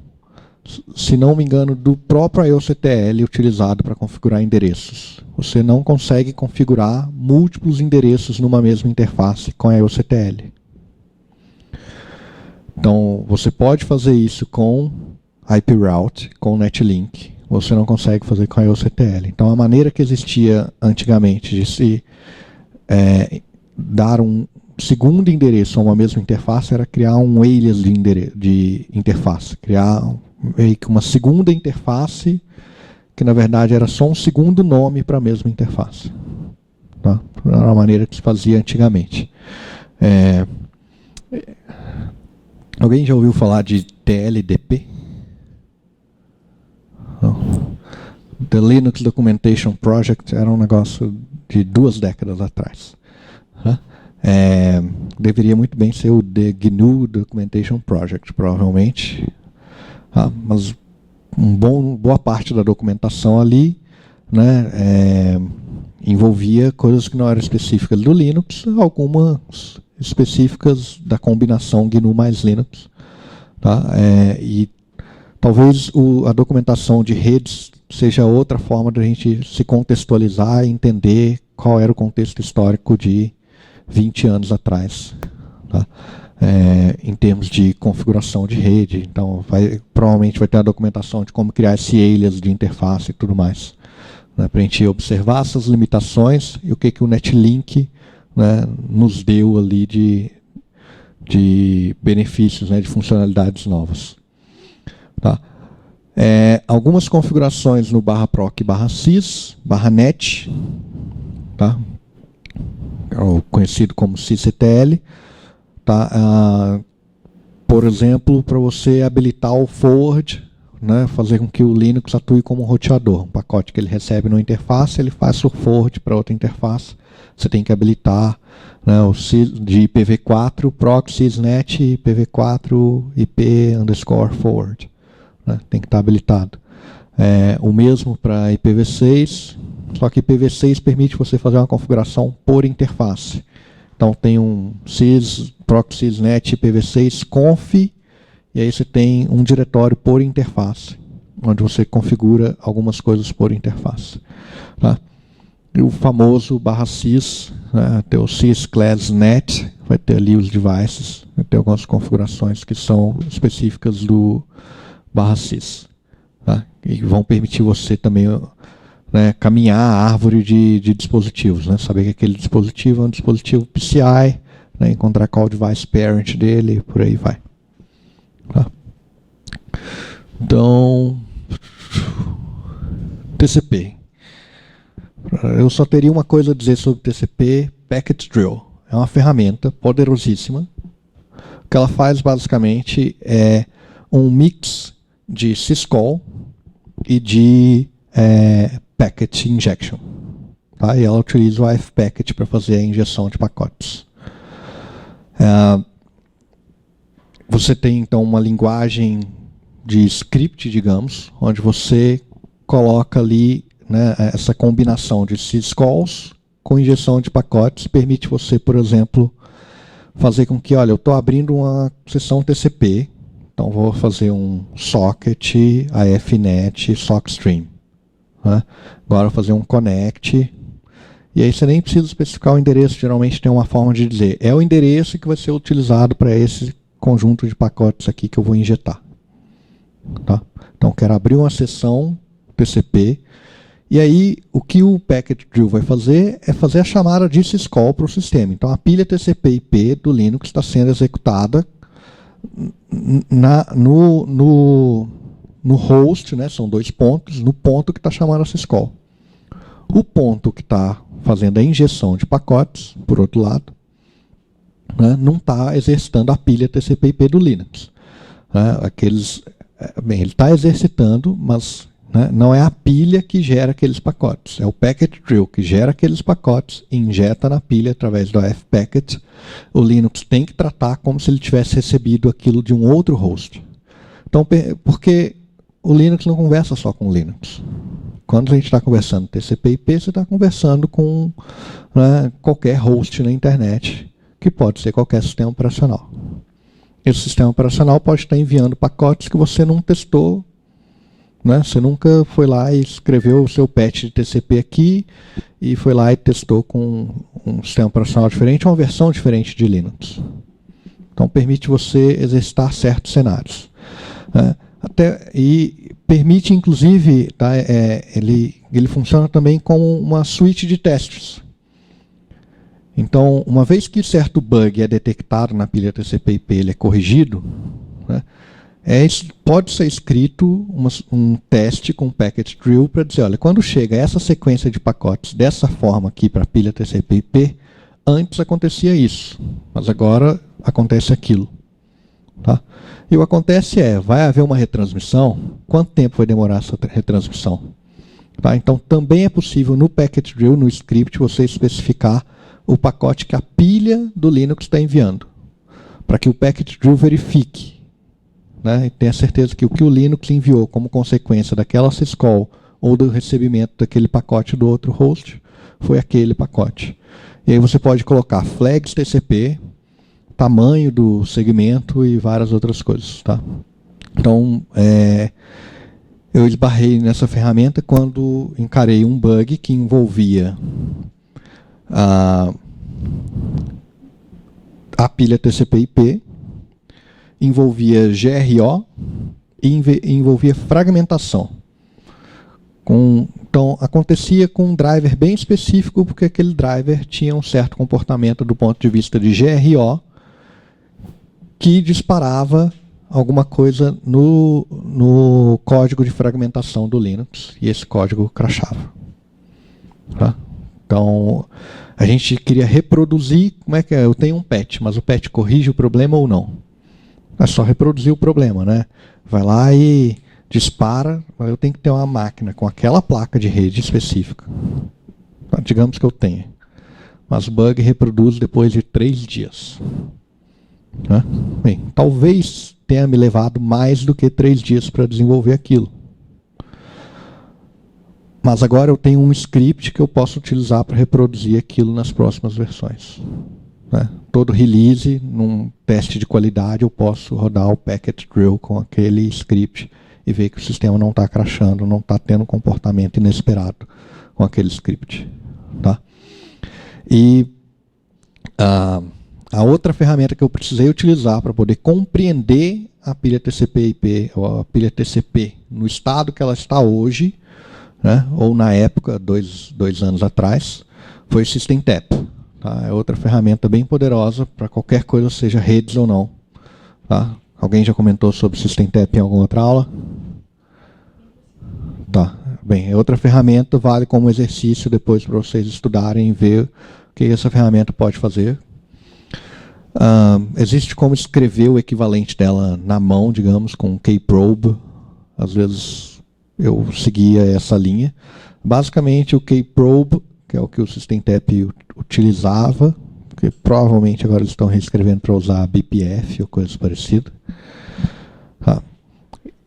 Speaker 1: se não me engano, do próprio EOCTL utilizado para configurar endereços. Você não consegue configurar múltiplos endereços numa mesma interface com a EOCTL. Então, você pode fazer isso com iproute, com Netlink. Você não consegue fazer com a EOCTL. Então, a maneira que existia antigamente de se dar um segundo endereço a uma mesma interface era criar um alias de interface. Criar meio que uma segunda interface que, na verdade, era só um segundo nome para a mesma interface. Tá? Era a maneira que se fazia antigamente. Alguém já ouviu falar de TLDP? Não. The Linux Documentation Project era um negócio de 2 décadas atrás. Tá? Deveria muito bem ser o The GNU Documentation Project, provavelmente. Mas boa parte da documentação ali, né, envolvia coisas que não eram específicas do Linux, algumas específicas da combinação GNU mais Linux. Tá? E talvez a documentação de redes seja outra forma de a gente se contextualizar e entender qual era o contexto histórico de 20 anos atrás. Tá? Em termos de configuração de rede. Então, provavelmente vai ter a documentação de como criar esse alias de interface e tudo mais. Né, para a gente observar essas limitações e o que o Netlink, né, nos deu ali de benefícios, né, de funcionalidades novas. Tá? Algumas configurações no /proc /sys, /net, tá? Conhecido como sysctl. Tá? Por exemplo, para você habilitar o forward, né, fazer com que o Linux atue como um roteador. Um pacote que ele recebe na interface, ele faz o forward para outra interface. Você tem que habilitar, né, o de IPv4, proc sysnet IPv4 IP_forward. Né, tem que estar habilitado. O mesmo para IPv6, só que IPv6 permite você fazer uma configuração por interface. Então tem um proc sysnet IPv6 conf, e aí você tem um diretório por interface, onde você configura algumas coisas por interface. Tá? E o famoso /sys, né, tem o sysclassnet, vai ter ali os devices, vai ter algumas configurações que são específicas do /sys. Tá? E vão permitir você também, né, caminhar a árvore de dispositivos, né, saber que aquele dispositivo é um dispositivo PCI, né, encontrar qual device parent dele, por aí vai. Tá? Então, TCP. Eu só teria uma coisa a dizer sobre TCP, Packet Drill. É uma ferramenta poderosíssima. O que ela faz basicamente é um mix de syscall e de packet injection. Tá? E ela utiliza o ifpacket para fazer a injeção de pacotes. Você tem então uma linguagem de script, digamos, onde você coloca ali, né, essa combinação de syscalls com injeção de pacotes, permite você, por exemplo, fazer com que, olha, eu estou abrindo uma sessão TCP Então vou fazer um socket AFNet sockstream. Né? Agora vou fazer um connect. E aí você nem precisa especificar o endereço, geralmente tem uma forma de dizer. É o endereço que vai ser utilizado para esse conjunto de pacotes aqui que eu vou injetar. Tá? Então quero abrir uma sessão TCP. E aí o que o packet drill vai fazer é fazer a chamada de syscall para o sistema. Então a pilha TCP/IP do Linux está sendo executada no host, né, são 2 pontos, no ponto que está chamando a syscall. O ponto que está fazendo a injeção de pacotes, por outro lado, né, não está exercitando a pilha TCP/IP do Linux. Né, bem, ele está exercitando, mas né, não é a pilha que gera aqueles pacotes, é o packet drill que gera aqueles pacotes e injeta na pilha através do fpacket. O Linux tem que tratar como se ele tivesse recebido aquilo de um outro host. Então, porque o Linux não conversa só com o Linux. Quando a gente está conversando TCP/IP, você está conversando com, né, qualquer host na internet, que pode ser qualquer sistema operacional. Esse sistema operacional pode estar enviando pacotes que você não testou, né? Você nunca foi lá e escreveu o seu patch de TCP aqui e foi lá e testou com um sistema operacional diferente, uma versão diferente de Linux. Então permite você exercitar certos cenários. Né? E permite, inclusive, tá, ele funciona também como uma suite de testes. Então, uma vez que certo bug é detectado na pilha TCP/IP, ele é corrigido, né, pode ser escrito um teste com packet drill para dizer, olha, quando chega essa sequência de pacotes dessa forma aqui para a pilha TCP/IP, antes acontecia isso, mas agora acontece aquilo. Tá? E o que acontece vai haver uma retransmissão, quanto tempo vai demorar essa retransmissão? Tá? Então também é possível no packet drill, no script, você especificar o pacote que a pilha do Linux está enviando, para que o packet drill verifique, né, e tenha certeza que o que o Linux enviou como consequência daquela syscall ou do recebimento daquele pacote do outro host foi aquele pacote. E aí você pode colocar flags TCP, tamanho do segmento e várias outras coisas. Tá? Então, eu esbarrei nessa ferramenta quando encarei um bug que envolvia a pilha TCP/IP, envolvia GRO e envolvia fragmentação. Então, acontecia com um driver bem específico, porque aquele driver tinha um certo comportamento do ponto de vista de GRO, que disparava alguma coisa no código de fragmentação do Linux, e esse código crashava. Tá? Então, a gente queria reproduzir, como é que é? Eu tenho um patch, mas o patch corrige o problema ou não? É só reproduzir o problema, né? Vai lá e dispara, mas eu tenho que ter uma máquina com aquela placa de rede específica. Então, digamos que eu tenha. Mas o bug reproduz depois de 3 dias. Né? Bem, talvez tenha me levado mais do que 3 dias para desenvolver aquilo. Mas agora eu tenho um script que eu posso utilizar para reproduzir aquilo nas próximas versões. Né? Todo release, num teste de qualidade, eu posso rodar o packet drill com aquele script e ver que o sistema não está crashando, não está tendo um comportamento inesperado com aquele script. Tá? E a outra ferramenta que eu precisei utilizar para poder compreender a pilha TCP/IP, ou a pilha TCP, no estado que ela está hoje, né, ou na época, dois anos atrás, foi o SystemTap. Tá? É outra ferramenta bem poderosa para qualquer coisa, seja redes ou não. Tá? Alguém já comentou sobre SystemTap em alguma outra aula? Tá. Bem, é outra ferramenta, vale como exercício depois para vocês estudarem e ver o que essa ferramenta pode fazer. Existe como escrever o equivalente dela na mão, digamos, com kprobe. Às vezes eu seguia essa linha. Basicamente o kprobe, que é o que o SystemTap utilizava, que provavelmente agora eles estão reescrevendo para usar BPF ou coisa parecida.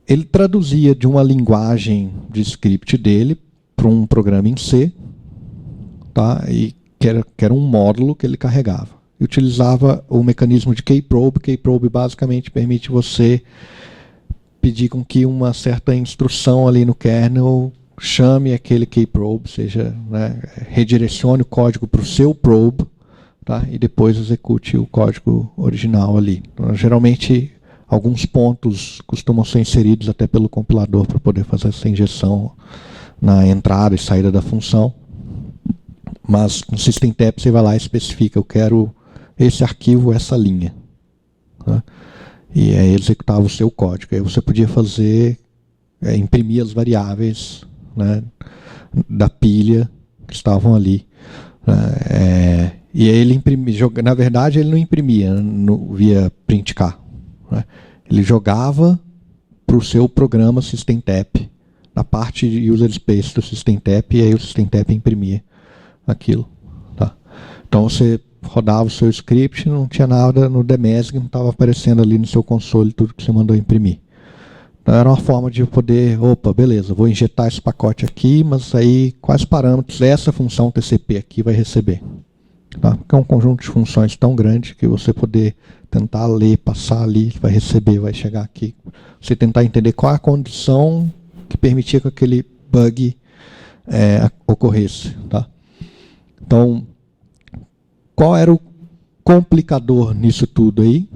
Speaker 1: Ele traduzia de uma linguagem de script dele para um programa em C, tá? E que era um módulo que ele carregava. e utilizava o mecanismo de kprobe. Kprobe basicamente permite você pedir com que uma certa instrução ali no kernel chame aquele kprobe, seja, né, redirecione o código para o seu probe, tá, e depois execute o código original ali. Então, geralmente, alguns pontos costumam ser inseridos até pelo compilador para poder fazer essa injeção na entrada e saída da função. Mas no SystemTap você vai lá e especifica, eu quero esse arquivo, essa linha. Tá? E aí executava o seu código. Aí você podia fazer, imprimir as variáveis, né, da pilha que estavam ali. E aí ele imprimia, na verdade ele não imprimia via printk. Né? Ele jogava para o seu programa SystemTap, na parte de user space do SystemTap, e aí o SystemTap imprimia aquilo. Tá? Então você rodava o seu script, não tinha nada no DMESG, não estava aparecendo ali no seu console tudo que você mandou imprimir. Então era uma forma de poder, opa, beleza, vou injetar esse pacote aqui, mas aí quais parâmetros essa função TCP aqui vai receber? Tá? Porque é um conjunto de funções tão grande que você poder tentar ler, passar ali, vai receber, vai chegar aqui. Você tentar entender qual é a condição que permitia que aquele bug ocorresse. Tá? Então, qual era o complicador nisso tudo aí?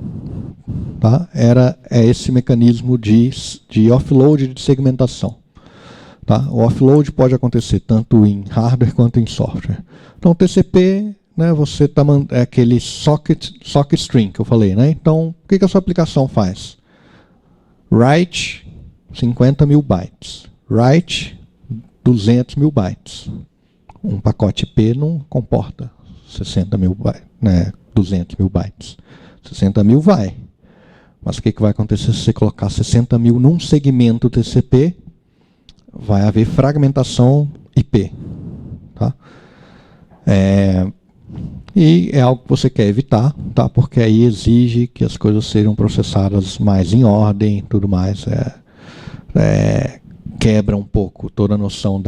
Speaker 1: Tá? É esse mecanismo de offload de segmentação. Tá? O offload pode acontecer tanto em hardware quanto em software. Então, o TCP, né, você está aquele socket string que eu falei. Né? Então, o que a sua aplicação faz? Write 50 mil bytes. Write 200 mil bytes. Um pacote IP não comporta 60 mil bytes, né, 200 mil bytes. 60 mil vai. Mas o que vai acontecer se você colocar 60 mil num segmento TCP? Vai haver fragmentação IP. Tá? E é algo que você quer evitar, tá? Porque aí exige que as coisas sejam processadas mais em ordem e tudo mais. Quebra um pouco toda a noção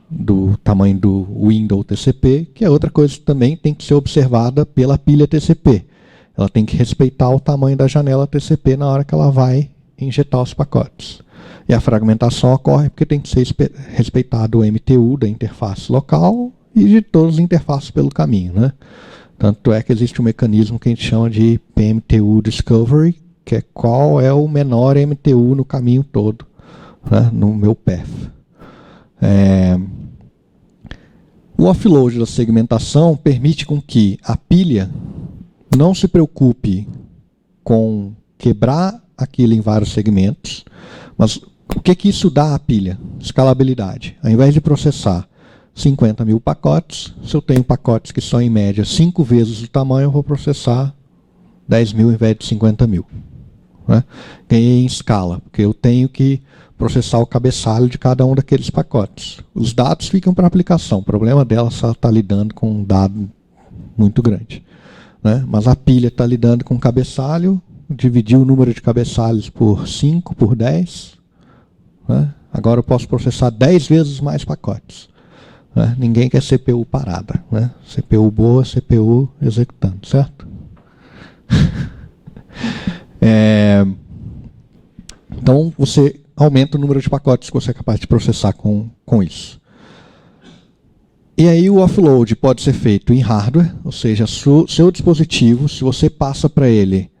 Speaker 1: do tamanho do window TCP, que é outra coisa que também tem que ser observada pela pilha TCP. Ela tem que respeitar o tamanho da janela TCP na hora que ela vai injetar os pacotes. E a fragmentação ocorre porque tem que ser respeitado o MTU da interface local e de todas as interfaces pelo caminho. Né? Tanto é que existe um mecanismo que a gente chama de PMTU Discovery, que é qual é o menor MTU no caminho todo, né, no meu path. O offload da segmentação permite com que a pilha não se preocupe com quebrar aquilo em vários segmentos, mas o que isso dá à pilha? Escalabilidade. Ao invés de processar 50 mil pacotes, se eu tenho pacotes que são em média 5 vezes o tamanho, eu vou processar 10 mil ao invés de 50 mil. Né? Ganhei em escala, porque eu tenho que processar o cabeçalho de cada um daqueles pacotes. Os dados ficam para a aplicação, o problema dela é só estar lidando com um dado muito grande. Né? Mas a pilha está lidando com o cabeçalho, dividir o número de cabeçalhos por 5, por 10. Né? Agora eu posso processar 10 vezes mais pacotes. Né? Ninguém quer CPU parada. Né? CPU boa, CPU executando, certo? Então você aumenta o número de pacotes que você é capaz de processar com isso. E aí o offload pode ser feito em hardware, ou seja, seu dispositivo, se você passa para ele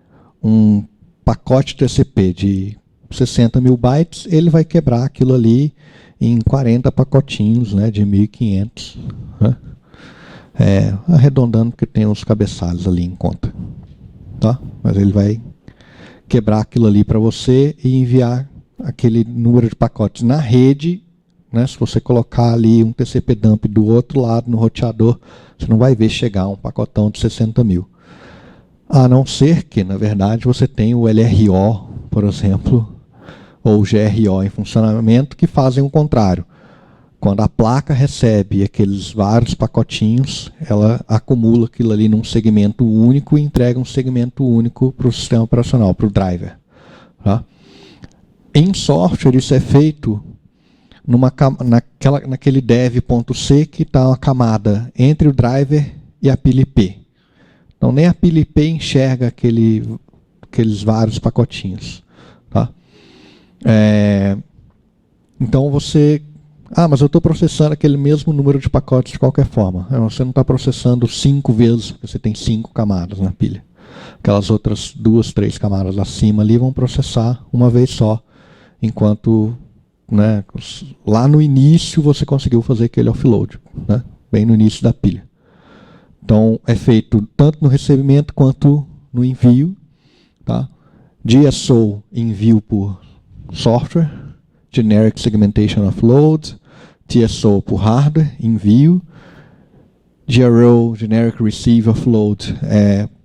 Speaker 1: um pacote TCP de 60 mil bytes, ele vai quebrar aquilo ali em 40 pacotinhos, né, de 1.500. Né? Arredondando, porque tem os cabeçalhos ali em conta. Tá? Mas ele vai quebrar aquilo ali para você e enviar aquele número de pacotes na rede. Né? Se você colocar ali um TCP dump do outro lado no roteador, você não vai ver chegar um pacotão de 60 mil. A não ser que, na verdade, você tem o LRO, por exemplo, ou o GRO em funcionamento, que fazem o contrário. Quando a placa recebe aqueles vários pacotinhos, ela acumula aquilo ali num segmento único e entrega um segmento único para o sistema operacional, para o driver. Tá? Em software, isso é feito naquele dev.c que está uma camada entre o driver e a pilha IP. Então nem a pilha IP enxerga aqueles vários pacotinhos. Tá? Então você... mas eu estou processando aquele mesmo número de pacotes de qualquer forma. Você não está processando 5 vezes, porque você tem 5 camadas na pilha. Aquelas outras 2, 3 camadas acima ali vão processar uma vez só, enquanto, né, lá no início você conseguiu fazer aquele offload, né, bem no início da pilha. Então é feito tanto no recebimento quanto no envio. Tá? GSO, envio por software. Generic Segmentation Offload. TSO por hardware, envio. GRO, Generic Receive Offload,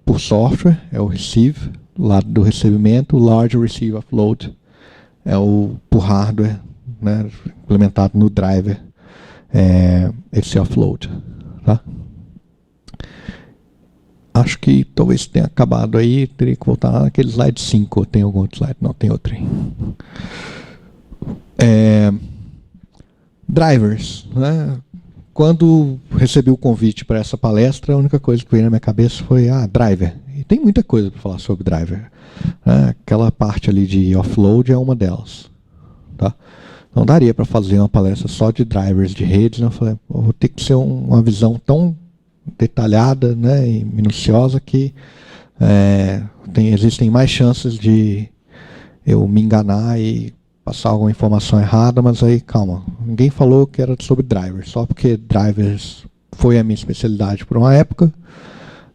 Speaker 1: por software, é o receive, lado do recebimento. O Large Receive Offload é o por hardware, né, implementado no driver, esse offload. Tá? Acho que talvez tenha acabado aí, teria que voltar naquele slide 5, ou tem algum outro slide? Não, tem outro aí. Drivers, né? Quando recebi o convite para essa palestra, a única coisa que veio na minha cabeça foi driver. E tem muita coisa para falar sobre driver. Aquela parte ali de offload é uma delas. Tá? Não daria para fazer uma palestra só de drivers de redes. Né? Eu falei, vou ter que ser uma visão tão detalhada, né, e minuciosa que existem mais chances de eu me enganar e passar alguma informação errada, mas aí, calma, ninguém falou que era sobre drivers, só porque drivers foi a minha especialidade por uma época,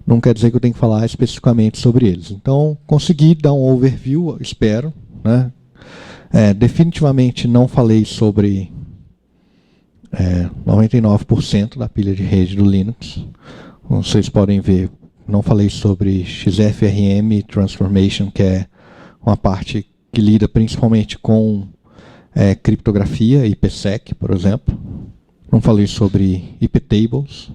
Speaker 1: não quer dizer que eu tenho que falar especificamente sobre eles. Então, consegui dar um overview, espero, né? Definitivamente não falei sobre 99% da pilha de rede do Linux. Como vocês podem ver, não falei sobre XFRM Transformation, que é uma parte que lida principalmente com criptografia, IPsec, por exemplo. Não falei sobre IPtables.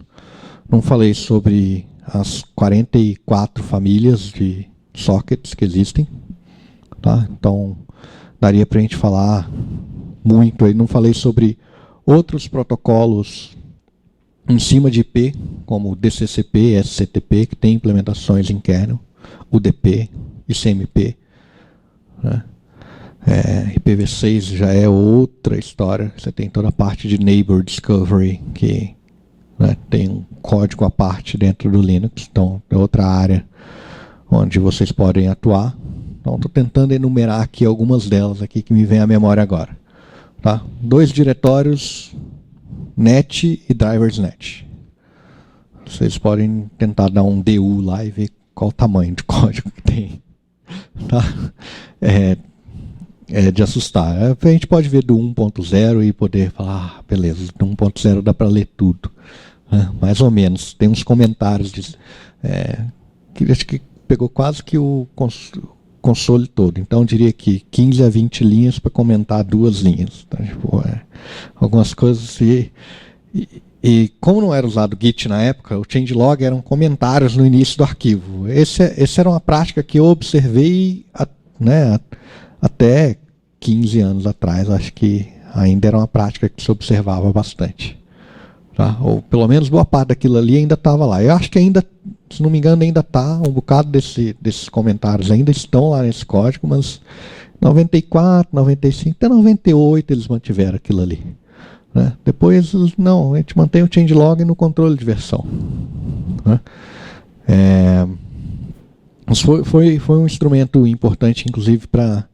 Speaker 1: Não falei sobre as 44 famílias de sockets que existem. Tá? Então, daria para a gente falar muito aí. Não falei sobre outros protocolos em cima de IP, como DCCP, SCTP, que tem implementações em kernel, UDP, ICMP. Né? IPv6 já é outra história. Você tem toda a parte de Neighbor Discovery, que, né, tem um código à parte dentro do Linux. Então, é outra área onde vocês podem atuar. Então, estou tentando enumerar aqui algumas delas aqui que me vem à memória agora. Tá? 2 diretórios, net e drivers net. Vocês podem tentar dar um DU lá e ver qual o tamanho de código que tem. Tá? É de assustar. A gente pode ver do 1.0 e poder falar, beleza, do 1.0 dá para ler tudo. Mais ou menos. Tem uns comentários que acho que pegou quase que o console todo. Então eu diria que 15 a 20 linhas para comentar 2 linhas. Tá? Tipo, algumas coisas. E como não era usado Git na época, o changelog eram comentários no início do arquivo. Essa era uma prática que eu observei até 15 anos atrás. Acho que ainda era uma prática que se observava bastante. Tá? Ou pelo menos boa parte daquilo ali ainda estava lá. Eu acho que ainda, se não me engano, ainda está, um bocado desses comentários ainda estão lá nesse código, mas 94, 95, até 98 eles mantiveram aquilo ali. Né? Depois, não, a gente mantém o changelog no controle de versão. Né? Foi um instrumento importante, inclusive, para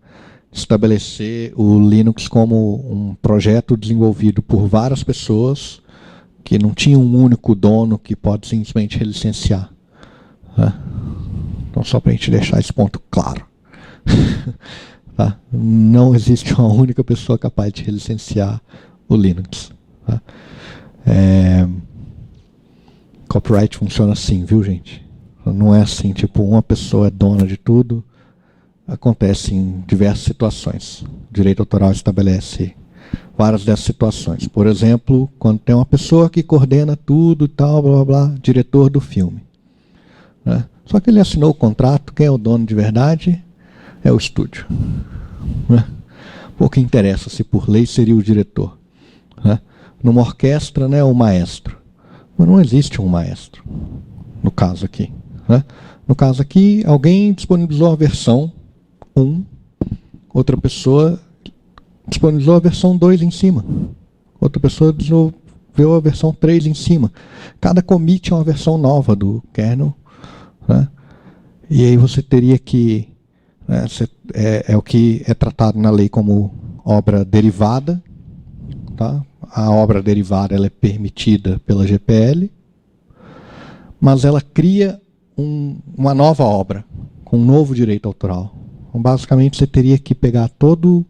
Speaker 1: estabelecer o Linux como um projeto desenvolvido por várias pessoas, que não tinha um único dono que pode simplesmente relicenciar. Né? Então, só para a gente deixar esse ponto claro. Tá? Não existe uma única pessoa capaz de relicenciar o Linux. Tá? Copyright funciona assim, viu, gente? Não é assim, tipo, uma pessoa é dona de tudo. Acontece em diversas situações. O direito autoral estabelece várias dessas situações. Por exemplo, quando tem uma pessoa que coordena tudo e tal, blá, blá, blá, diretor do filme. Né? Só que ele assinou o contrato, quem é o dono de verdade é o estúdio. Né? Pouco interessa se por lei seria o diretor. Né? Numa orquestra, né, o maestro. Mas não existe um maestro, no caso aqui. né? No caso aqui, alguém disponibilizou a versão 1, outra pessoa disponibilizou a versão 2 em cima, outra pessoa desenvolveu a versão 3 em cima. Cada commit é uma versão nova do kernel, né? E aí você teria que, né, é o que é tratado na lei como obra derivada, tá? A obra derivada ela é permitida pela GPL, mas ela cria uma nova obra, com um novo direito autoral. Então, basicamente, você teria que pegar toda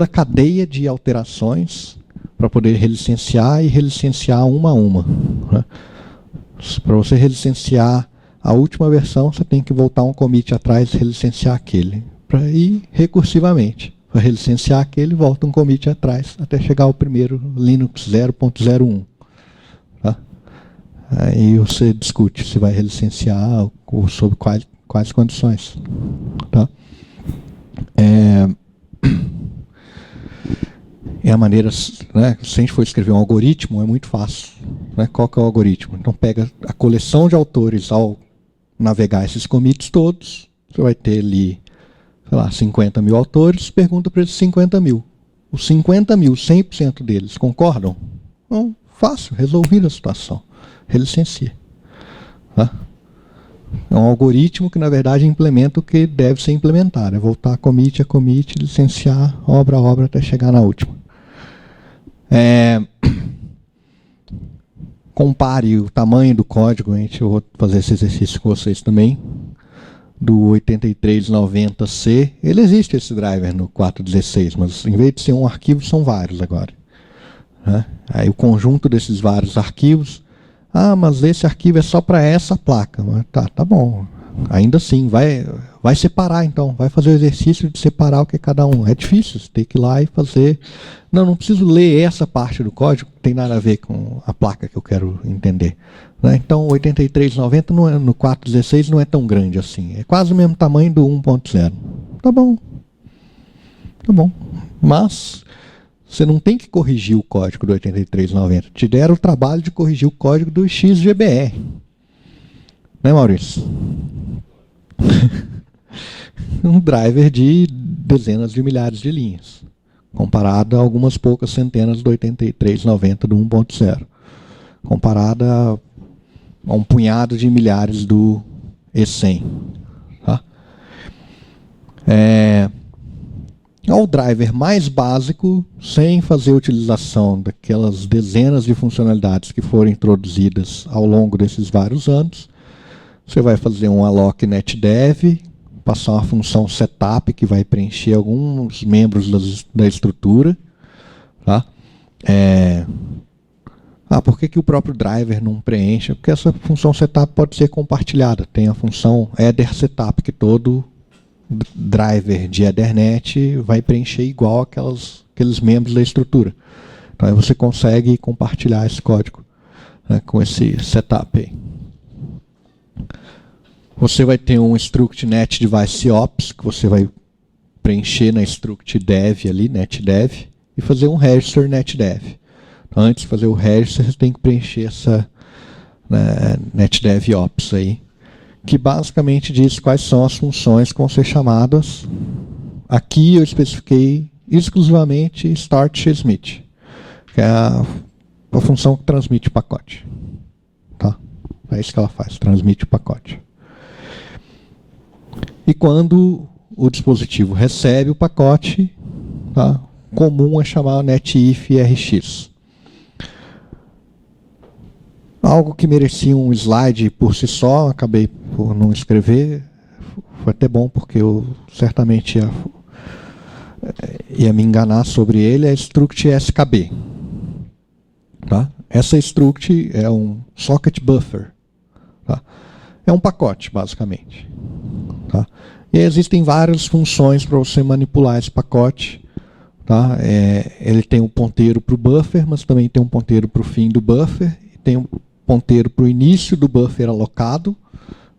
Speaker 1: a cadeia de alterações para poder relicenciar e relicenciar uma a uma, né? Para você relicenciar a última versão, você tem que voltar um commit atrás e relicenciar aquele. Para ir recursivamente. Para relicenciar aquele, volta um commit atrás, até chegar ao primeiro Linux 0.01. Tá? Aí você discute se vai relicenciar ou sob quais condições. Tá? É a maneira, né, se a gente for escrever um algoritmo, é muito fácil. Né? Qual que é o algoritmo? Então pega a coleção de autores ao navegar esses commits todos, você vai ter ali, sei lá, 50 mil autores, pergunta para esses 50 mil. Os 50 mil, 100% deles, concordam? Então, fácil, resolvida a situação. Relicencia. Tá? É um algoritmo que, na verdade, implementa o que deve ser implementado. É voltar commit a commit, licenciar obra a obra até chegar na última. Compare o tamanho do código, eu vou fazer esse exercício com vocês também, do 8390C. Ele existe, esse driver, no 4.16, mas em vez de ser um arquivo, são vários agora. Né? Aí o conjunto desses vários arquivos, mas esse arquivo é só para essa placa. Tá bom. Ainda assim, vai separar então, vai fazer o exercício de separar o que é cada um. É difícil, você tem que ir lá e fazer. Não preciso ler essa parte do código, não tem nada a ver com a placa que eu quero entender. Né? Então, 8390 no 4.16 não é tão grande assim. É quase o mesmo tamanho do 1.0. Tá bom. Tá bom. Mas você não tem que corrigir o código do 8390. Te deram o trabalho de corrigir o código do XGBR. Né, Maurício? Um driver de dezenas de milhares de linhas, comparado a algumas poucas centenas do 8390 do 1.0, comparado a um punhado de milhares do E100. Tá? O driver mais básico, sem fazer utilização daquelas dezenas de funcionalidades que foram introduzidas ao longo desses vários anos, você vai fazer um alloc netdev, passar uma função setup que vai preencher alguns membros da estrutura. Tá? Por que o próprio driver não preenche? Porque essa função setup pode ser compartilhada. Tem a função header setup, que todo driver de Ethernet vai preencher igual aqueles membros da estrutura. Então aí você consegue compartilhar esse código, né, com esse setup aí. Você vai ter um struct net device ops, que você vai preencher na struct dev ali, netdev, e fazer um register netdev. Então, antes de fazer o register, você tem que preencher essa, né, netdev ops aí, que basicamente diz quais são as funções que vão ser chamadas. Aqui eu especifiquei exclusivamente start.smith, que é a função que transmite o pacote. Tá? É isso que ela faz, transmite o pacote. E quando o dispositivo recebe o pacote, tá, comum é chamar netif-rx. Algo que merecia um slide por si só, acabei por não escrever. Foi até bom, porque eu certamente ia me enganar sobre ele, é a struct skb. Tá? Essa struct é um socket buffer. Tá? É um pacote, basicamente. Tá? E existem várias funções para você manipular esse pacote. Tá? Ele tem um ponteiro para o buffer, mas também tem um ponteiro para o fim do buffer. E tem um ponteiro para o início do buffer alocado,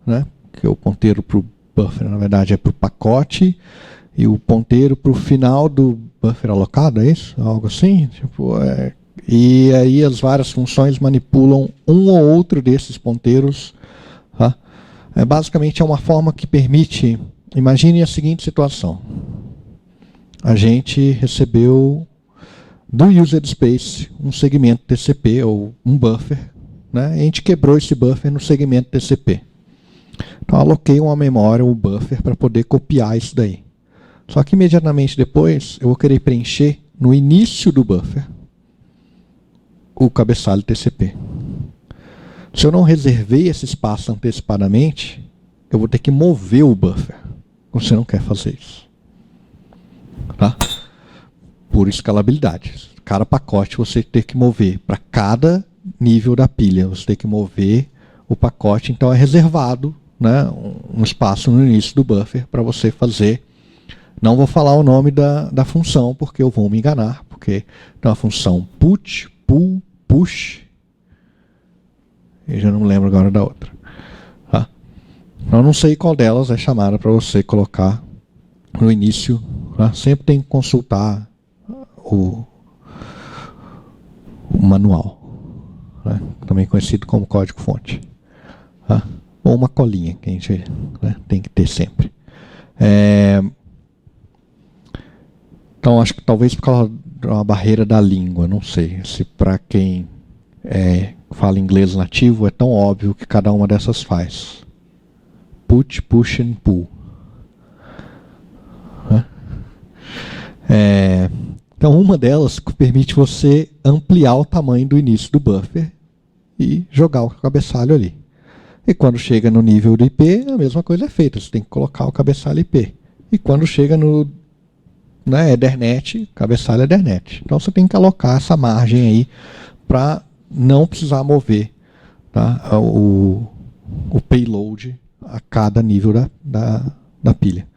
Speaker 1: né? Que é o ponteiro para o buffer, na verdade, é para o pacote. E o ponteiro para o final do buffer alocado, é isso? Algo assim? E aí as várias funções manipulam um ou outro desses ponteiros, Tá? Basicamente é uma forma que permite, imagine a seguinte situação. A gente recebeu do user space um segmento TCP ou um buffer, né? E a gente quebrou esse buffer no segmento TCP. Então aloquei uma memória, um buffer, para poder copiar isso daí. Só que imediatamente depois eu vou querer preencher no início do buffer o cabeçalho TCP. Se eu não reservei esse espaço antecipadamente, eu vou ter que mover o buffer. Você não quer fazer isso. Tá? Por escalabilidade. Cada pacote você tem que mover. Para cada nível da pilha, você tem que mover o pacote. Então é reservado, né, um espaço no início do buffer para você fazer. Não vou falar o nome da função, porque eu vou me enganar. Porque tem uma função put, pull, push. Eu já não lembro agora da outra. Tá? Eu não sei qual delas é chamada para você colocar no início. Tá? Sempre tem que consultar o manual, né? Também conhecido como código-fonte. Tá? Ou uma colinha que a gente, né, tem que ter sempre. Então acho que talvez por causa de uma barreira da língua, não sei se para quem fala inglês nativo é tão óbvio que cada uma dessas faz. Put, push and pull. Então uma delas permite você ampliar o tamanho do início do buffer e jogar o cabeçalho ali. E quando chega no nível do IP, a mesma coisa é feita. Você tem que colocar o cabeçalho IP. E quando chega no Ethernet, cabeçalho Ethernet. Então você tem que alocar essa margem aí para não precisar mover, tá, o payload a cada nível da pilha.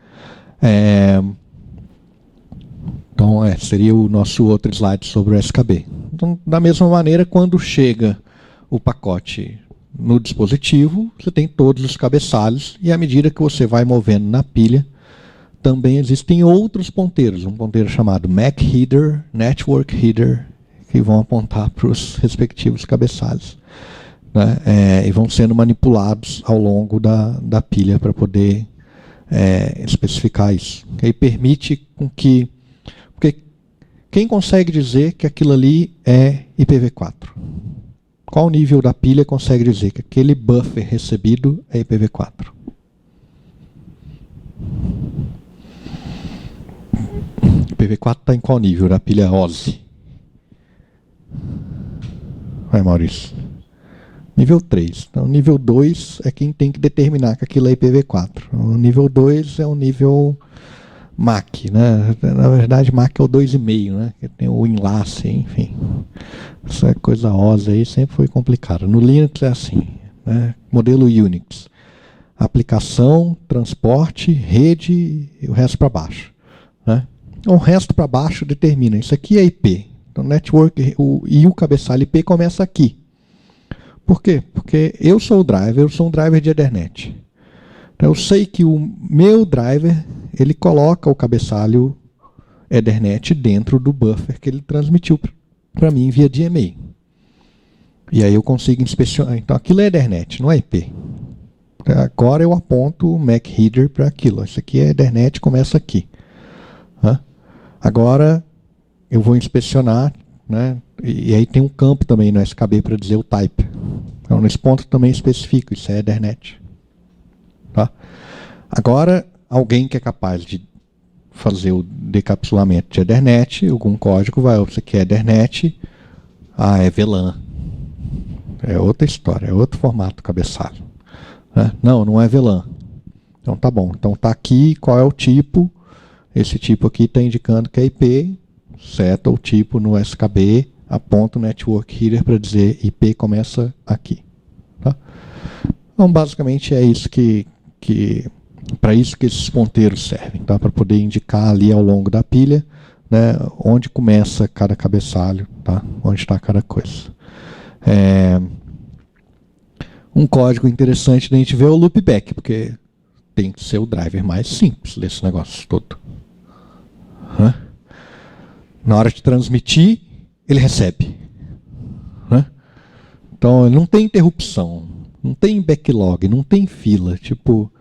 Speaker 1: Então seria o nosso outro slide sobre o SKB. Então, da mesma maneira, quando chega o pacote no dispositivo, você tem todos os cabeçalhos, e à medida que você vai movendo na pilha, também existem outros ponteiros, um ponteiro chamado MAC Header, Network Header, que vão apontar para os respectivos cabeçalhos, né? E vão sendo manipulados ao longo da pilha para poder especificar isso. Que aí permite com que... Porque quem consegue dizer que aquilo ali é IPv4? Qual nível da pilha consegue dizer que aquele buffer recebido é IPv4? IPv4 está em qual nível da pilha OSI? Vai, Maurício. Nível 3. Então, nível 2 é quem tem que determinar que aquilo é IPv4. O nível 2 é o nível MAC, né? Na verdade, MAC é o 2,5, né? Que tem o enlace, enfim. Essa coisa OSI aí sempre foi complicada. No Linux é assim, né? Modelo Unix. Aplicação, transporte, rede e o resto para baixo, né? O resto para baixo determina. Isso aqui é IP. Então, network e o cabeçalho IP começa aqui. Por quê? Porque eu sou o driver, eu sou um driver de Ethernet. Então, eu sei que o meu driver, ele coloca o cabeçalho Ethernet dentro do buffer que ele transmitiu para mim via DMA. E aí eu consigo inspecionar. Então, aquilo é Ethernet, não é IP. Agora eu aponto o MAC Header para aquilo. Isso aqui é Ethernet, começa aqui. Agora eu vou inspecionar, né? E aí tem um campo também no SKB para dizer o type. Então nesse ponto também especifico, isso é Ethernet. Tá? Agora, alguém que é capaz de fazer o decapsulamento de Ethernet, algum código vai, isso aqui é Ethernet, é VLAN. É outra história, é outro formato cabeçalho. Né? Não é VLAN. Então tá bom, então tá aqui, qual é o tipo? Esse tipo aqui está indicando que é IP, seta o tipo no SKB, aponta o Network Header para dizer IP começa aqui. Tá? Então, basicamente, é isso para isso que esses ponteiros servem, tá? Para poder indicar ali ao longo da pilha, né, onde começa cada cabeçalho, tá? Onde está cada coisa. Um código interessante da gente ver é o loopback, porque tem que ser o driver mais simples desse negócio todo. Na hora de transmitir, ele recebe. Então, ele não tem interrupção. não tem backlog, não tem fila. Tipo,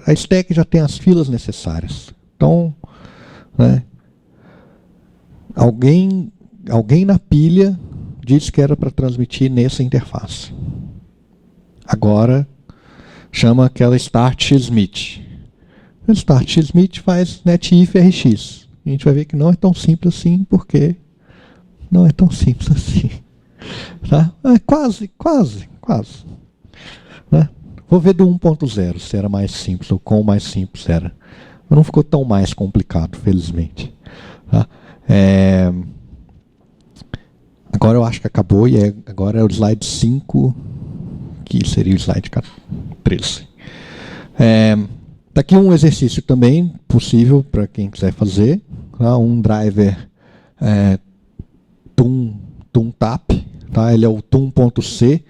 Speaker 1: a stack já tem as filas necessárias. Então, né, alguém na pilha disse que era para transmitir nessa interface. Agora, chama aquela start_xmit. O start_xmit faz netif rx. A gente vai ver que não é tão simples assim, porque não é tão simples assim. Tá? É quase. Né? Vou ver do 1.0 se era mais simples ou quão mais simples era. Mas não ficou tão mais complicado, felizmente. Tá? Agora eu acho que acabou e agora é o slide 5, que seria o slide 13. Tá aqui um exercício também possível para quem quiser fazer. Tá? Um driver TUN_tap, tá? Ele é o TUN.c.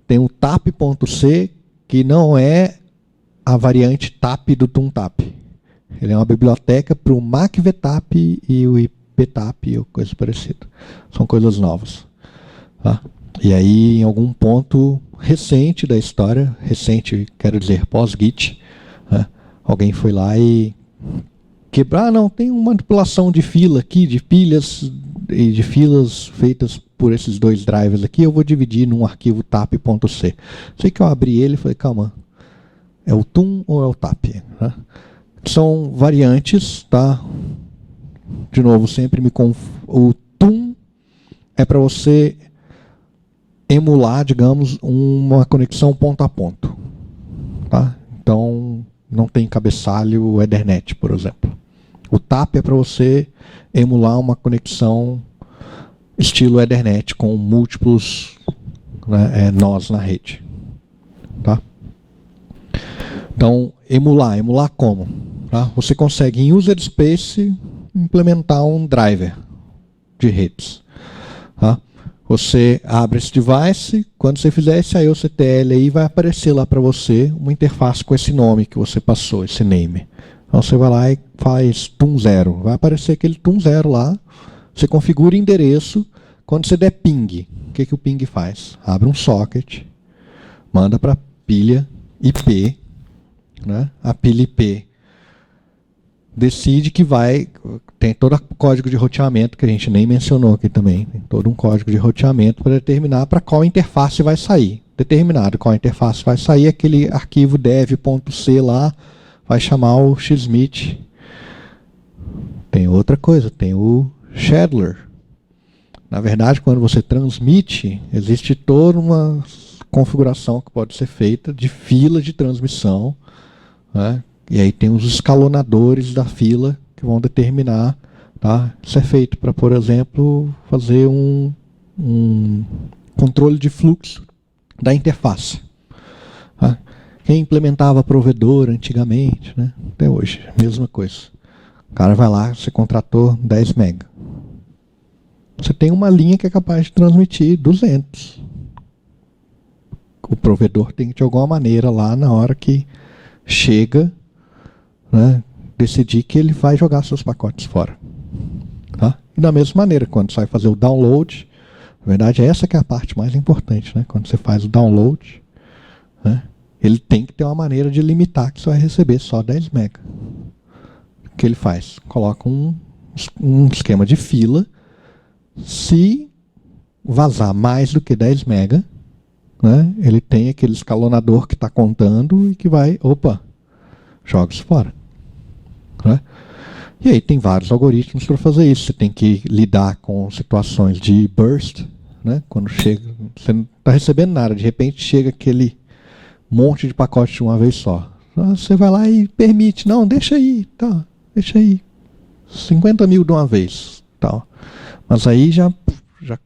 Speaker 1: Tem o tap.c, que não é a variante tap do TUN_tap. Ele é uma biblioteca para o MAC-VTAP e o IPTAP ou coisa parecida. São coisas novas. Tá? E aí, em algum ponto recente da história, recente, quero dizer, pós-Git, né, alguém foi lá e quebrar, não, tem uma manipulação de fila aqui, de pilhas e de filas feitas por esses dois drivers aqui, eu vou dividir num arquivo tap.c. Sei que eu abri ele e falei, calma, é o TUN ou é o tap? Né? São variantes, tá? De novo, sempre o TUN é para você emular, digamos, uma conexão ponto a ponto. Tá? Então, não tem cabeçalho Ethernet, por exemplo. O TAP é para você emular uma conexão estilo Ethernet com múltiplos, né, nós na rede. Tá? Então, emular como? Tá? Você consegue em user space implementar um driver de redes. Tá? Você abre esse device, quando você fizer esse IOCTL aí, vai aparecer lá para você uma interface com esse nome que você passou, esse name. Então você vai lá e faz TUN0. Vai aparecer aquele TUN0 lá. Você configura o endereço. Quando você der ping, o que o ping faz? Abre um socket, manda para a pilha IP. Né? A pilha IP decide que vai... Tem todo o código de roteamento, que a gente nem mencionou aqui também. Tem todo um código de roteamento para determinar para qual interface vai sair. Determinado qual interface vai sair, aquele arquivo dev.c lá vai chamar o xmit. Tem outra coisa, tem o scheduler. Na verdade, quando você transmite, existe toda uma configuração que pode ser feita de fila de transmissão. Né? E aí tem os escalonadores da fila que vão determinar. Tá? Isso é feito para, por exemplo, fazer um controle de fluxo da interface. Tá? Quem implementava provedor antigamente, né? Até hoje, mesma coisa. O cara vai lá, você contratou 10 MB. Você tem uma linha que é capaz de transmitir 200. O provedor tem que, de alguma maneira, lá na hora que chega, né, decidir que ele vai jogar seus pacotes fora. Tá? E da mesma maneira, quando você vai fazer o download, na verdade essa que é a parte mais importante, né? Quando você faz o download, né, ele tem que ter uma maneira de limitar que você vai receber só 10 MB. O que ele faz? Coloca um esquema de fila. Se vazar mais do que 10 MB, né, ele tem aquele escalonador que está contando e que vai, opa, joga isso fora. Né? E aí tem vários algoritmos para fazer isso. Você tem que lidar com situações de burst, né? Quando chega, você não está recebendo nada, de repente chega aquele monte de pacote de uma vez só. Você vai lá e permite, não, deixa aí, tá, deixa aí, 50 mil de uma vez, tal. Mas aí já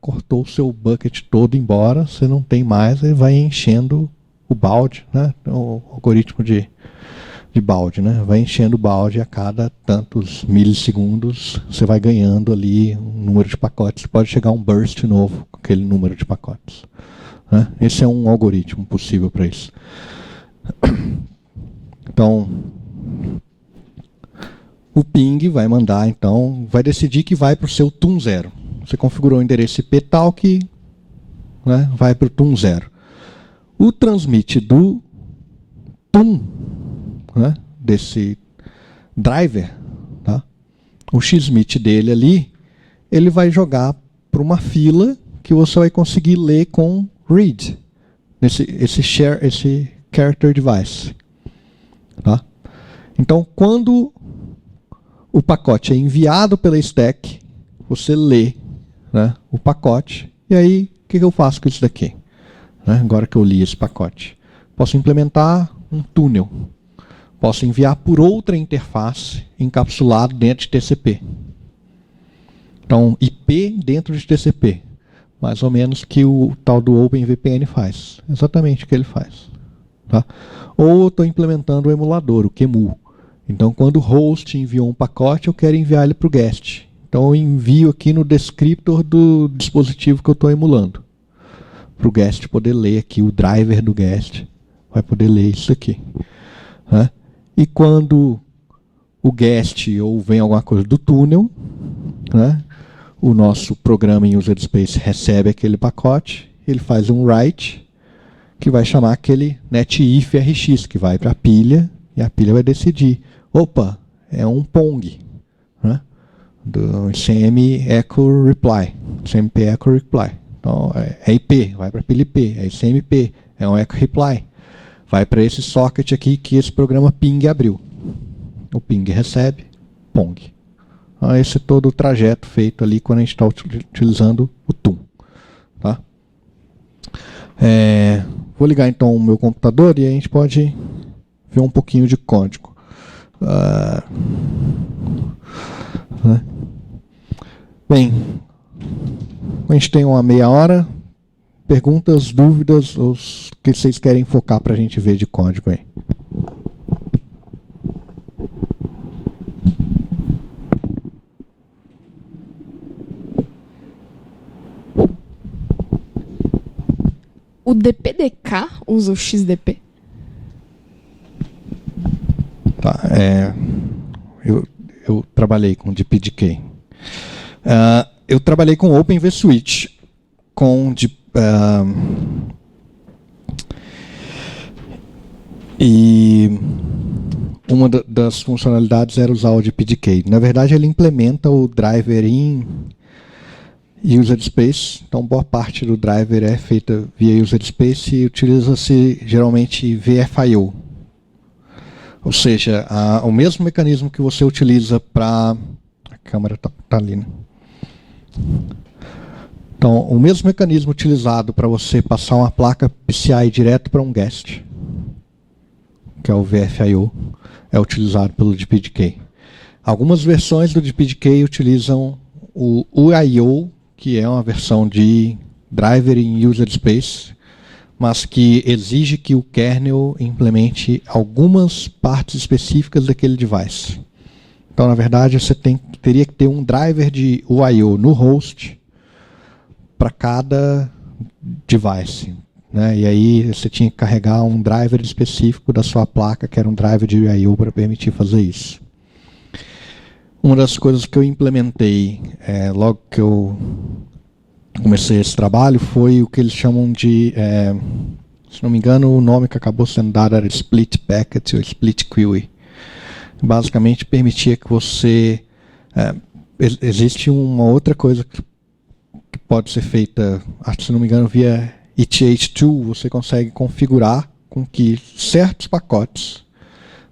Speaker 1: cortou o seu bucket todo embora, você não tem mais, e vai enchendo o balde, né? O algoritmo de balde, né? Vai enchendo o balde a cada tantos milissegundos, você vai ganhando ali um número de pacotes, pode chegar um burst novo com aquele número de pacotes. Né? Esse é um algoritmo possível para isso. Então, o ping vai mandar, então, vai decidir que vai para o seu TUN0. Você configurou o endereço IP tal que, né, vai para o TUN0. O transmit do TUM, né, desse driver, tá? O XMIT dele ali, ele vai jogar para uma fila que você vai conseguir ler com read, esse character device. Tá? Então, quando o pacote é enviado pela stack, você lê, né, o pacote, e aí o que eu faço com isso daqui? Né, agora que eu li esse pacote. Posso implementar um túnel. Posso enviar por outra interface encapsulado dentro de TCP. Então, IP dentro de TCP. Mais ou menos que o tal do OpenVPN faz. Exatamente o que ele faz. Tá? Ou estou implementando o emulador, o QEMU. Então, quando o host enviou um pacote, eu quero enviar ele para o guest. Então, eu envio aqui no descriptor do dispositivo que eu estou emulando. Para o guest poder ler aqui, o driver do guest vai poder ler isso aqui. Né? E quando o guest ou vem alguma coisa do túnel, né, o nosso programa em user space recebe aquele pacote, ele faz um write, que vai chamar aquele netif rx, que vai para a pilha, e a pilha vai decidir, opa, é um PONG, né, do CM Echo Reply, CMP Echo Reply. Então, é IP, vai para a pilha IP, é CMP, é um Echo Reply. Vai para esse socket aqui que esse programa ping abriu. O ping recebe, PONG. Então, esse é todo o trajeto feito ali quando a gente está utilizando o TUM. Tá? Vou ligar então o meu computador e a gente pode ver um pouquinho de código. Né? Bem, a gente tem uma meia hora. Perguntas, dúvidas, ou o que vocês querem focar para a gente ver de código aí?
Speaker 2: O DPDK usa o XDP?
Speaker 1: Tá, eu trabalhei com DPDK. Eu trabalhei com Open vSwitch, com e uma das funcionalidades era usar o DPDK. Na verdade, ele implementa o driver em user space. Então, boa parte do driver é feita via user space e utiliza-se geralmente VFIO. Ou seja, o mesmo mecanismo que você utiliza para... A câmera está ali, né? Então, o mesmo mecanismo utilizado para você passar uma placa PCI direto para um guest, que é o VFIO, é utilizado pelo DPDK. Algumas versões do DPDK utilizam o UIO, que é uma versão de driver em user space, mas que exige que o kernel implemente algumas partes específicas daquele device. Então, na verdade, você teria que ter um driver de UIO no host para cada device. Né? E aí você tinha que carregar um driver específico da sua placa, que era um driver de UIO para permitir fazer isso. Uma das coisas que eu implementei logo que eu comecei esse trabalho foi o que eles chamam de, se não me engano, o nome que acabou sendo dado era Split Packet ou Split Queue. Basicamente permitia que você... existe uma outra coisa que pode ser feita, se não me engano, via ETH2, você consegue configurar com que certos pacotes,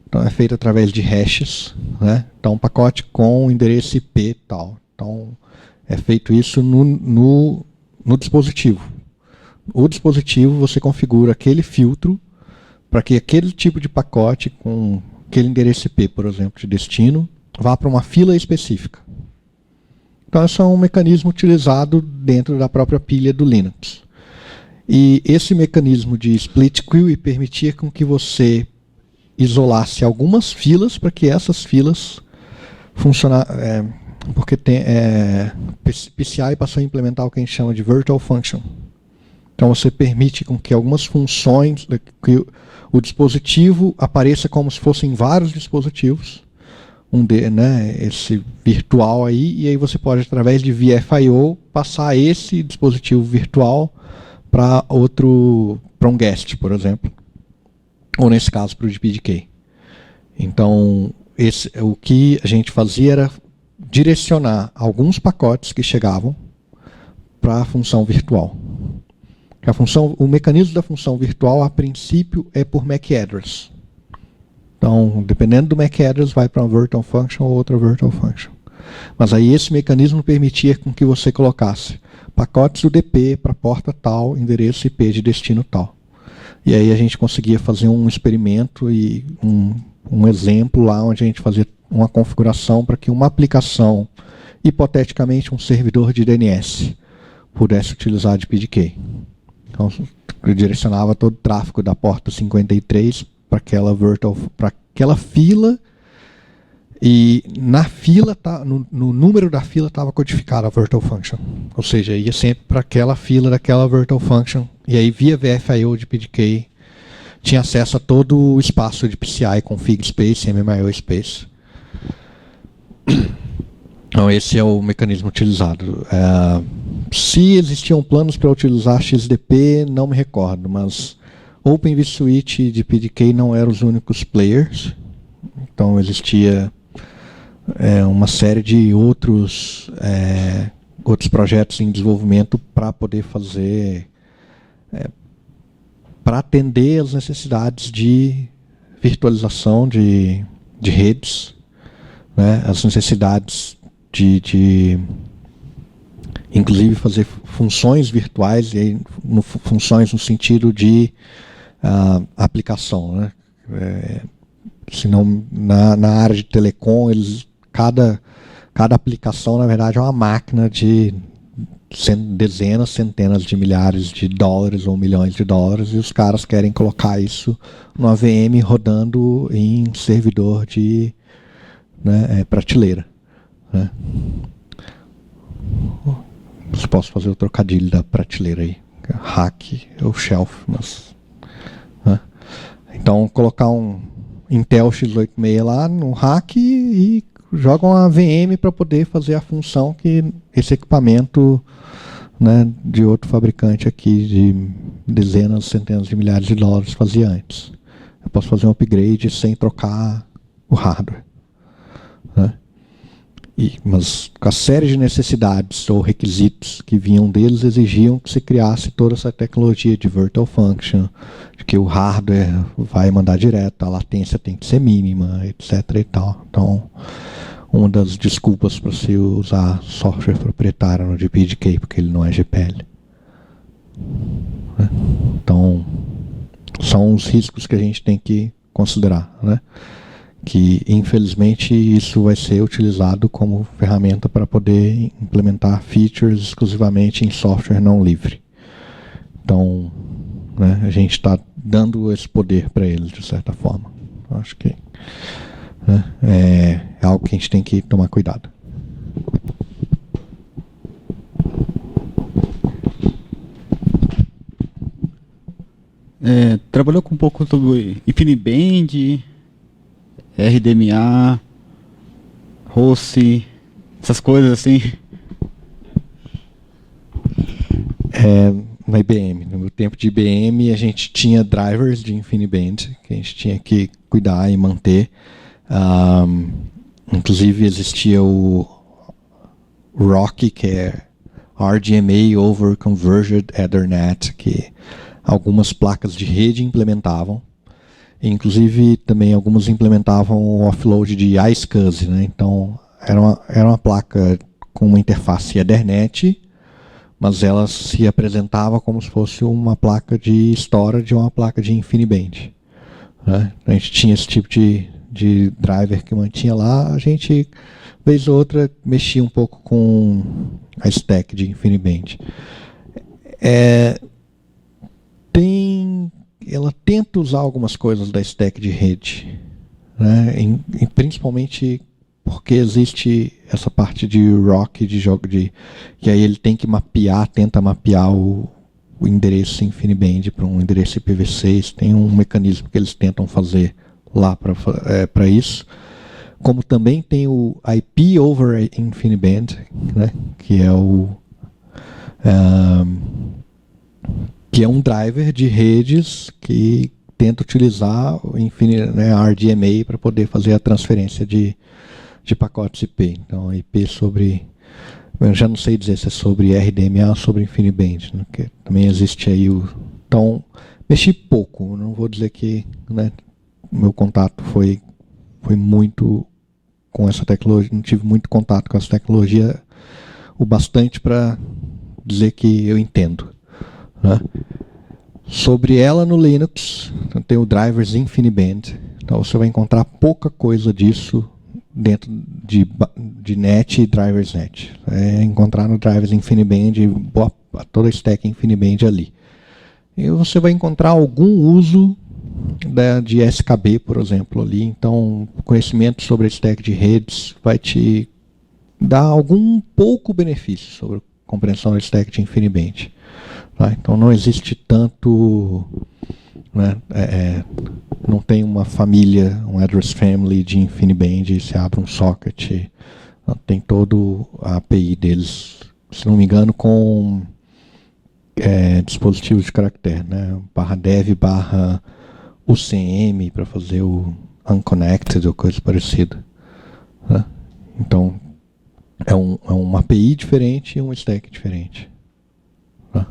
Speaker 1: então é feito através de hashes, né? Então um pacote com endereço IP e tal. Então é feito isso no dispositivo. O dispositivo você configura aquele filtro para que aquele tipo de pacote com aquele endereço IP, por exemplo, de destino, vá para uma fila específica. Então, esse é um mecanismo utilizado dentro da própria pilha do Linux. E esse mecanismo de split queue permitia com que você isolasse algumas filas para que essas filas funcionassem, porque PCI passou a implementar o que a gente chama de Virtual Function. Então, você permite com que algumas funções, que o dispositivo apareça como se fossem vários dispositivos, esse virtual aí, e aí você pode, através de VFIO, passar esse dispositivo virtual para outro para um guest, por exemplo, ou nesse caso para o DPDK. Então, o que a gente fazia era direcionar alguns pacotes que chegavam para a função virtual. O mecanismo da função virtual, a princípio, é por MAC address. Então, dependendo do MAC address, vai para uma virtual function ou outra virtual function. Mas aí esse mecanismo permitia com que você colocasse pacotes UDP para porta tal, endereço IP de destino tal. E aí a gente conseguia fazer um experimento e um exemplo lá onde a gente fazia uma configuração para que uma aplicação, hipoteticamente um servidor de DNS, pudesse utilizar DPDK. Então, eu direcionava todo o tráfego da porta 53 para aquela fila, e na fila, no número da fila estava codificada a virtual function. Ou seja, ia sempre para aquela fila daquela virtual function, e aí via VFIO de PDK tinha acesso a todo o espaço de PCI, config space, MMIO space. Então esse é o mecanismo utilizado. Se existiam planos para utilizar XDP, não me recordo, mas Open vSwitch e DPDK não eram os únicos players. Então existia uma série de outros projetos em desenvolvimento para poder fazer, para atender as necessidades de virtualização de redes, né, as necessidades de inclusive fazer funções virtuais, e aí, funções no sentido de aplicação, né? Senão, na área de telecom, cada aplicação, na verdade, é uma máquina de dezenas, centenas de milhares de dólares ou milhões de dólares, e os caras querem colocar isso numa VM rodando em servidor de prateleira. Né? Eu posso fazer o trocadilho da prateleira aí. Rack ou shelf, mas... Né? Então, colocar um Intel x86 lá no rack e joga uma VM para poder fazer a função que esse equipamento, né, de outro fabricante aqui de dezenas, centenas de milhares de dólares fazia antes. Eu posso fazer um upgrade sem trocar o hardware. Né? Mas com a série de necessidades ou requisitos que vinham deles, exigiam que se criasse toda essa tecnologia de virtual function, de que o hardware vai mandar direto, a latência tem que ser mínima, etc. e tal. Então, uma das desculpas para se usar software proprietário no DPDK, porque ele não é GPL. Né? Então, são os riscos que a gente tem que considerar, né? Que infelizmente isso vai ser utilizado como ferramenta para poder implementar features exclusivamente em software não livre. Então, né, a gente está dando esse poder para eles de certa forma. Acho que, né, é algo que a gente tem que tomar cuidado.
Speaker 3: Trabalhou com um pouco sobre InfiniBand, RDMA, ROSI, essas coisas assim.
Speaker 1: Na IBM, no meu tempo de IBM, a gente tinha drivers de InfiniBand que a gente tinha que cuidar e manter. Inclusive existia o ROC, que é RDMA over Converged Ethernet, que algumas placas de rede implementavam. Inclusive, também algumas implementavam o offload de iSCSI, né? Então, era uma placa com uma interface Ethernet, mas ela se apresentava como se fosse uma placa de storage ou uma placa de InfiniBand. Né? A gente tinha esse tipo de driver que mantinha lá, a gente, vez ou outra, mexia um pouco com a stack de InfiniBand. Ela tenta usar algumas coisas da stack de rede, né? Principalmente porque existe essa parte de ROC, de jogo de... que aí ele tem que tenta mapear o endereço InfiniBand para um endereço IPv6, tem um mecanismo que eles tentam fazer lá para isso. Como também tem o IP over InfiniBand, né? Que é que é um driver de redes que tenta utilizar o RDMA para poder fazer a transferência de pacotes IP. Então, IP sobre... Eu já não sei dizer se é sobre RDMA ou sobre InfiniBand, né, que também existe aí o... Então, mexi pouco, não vou dizer que, né, meu contato foi muito com essa tecnologia, não tive muito contato com essa tecnologia o bastante para dizer que eu entendo, né? Sobre ela no Linux, tem o drivers InfiniBand, então você vai encontrar pouca coisa disso dentro de net e drivers net. É encontrar no drivers InfiniBand toda a stack InfiniBand ali. E você vai encontrar algum uso de SKB, por exemplo, ali. Então, conhecimento sobre a stack de redes vai te dar algum pouco benefício sobre a compreensão da stack de InfiniBand. Tá? Então, não existe tanto... Né, não tem uma família, um address family de InfiniBand, você abre um socket, tem todo a API deles, se não me engano, com dispositivos de caractere, né, /dev /UCM para fazer o unconnected ou coisa parecida, né? Então é uma API diferente e um stack diferente, tá?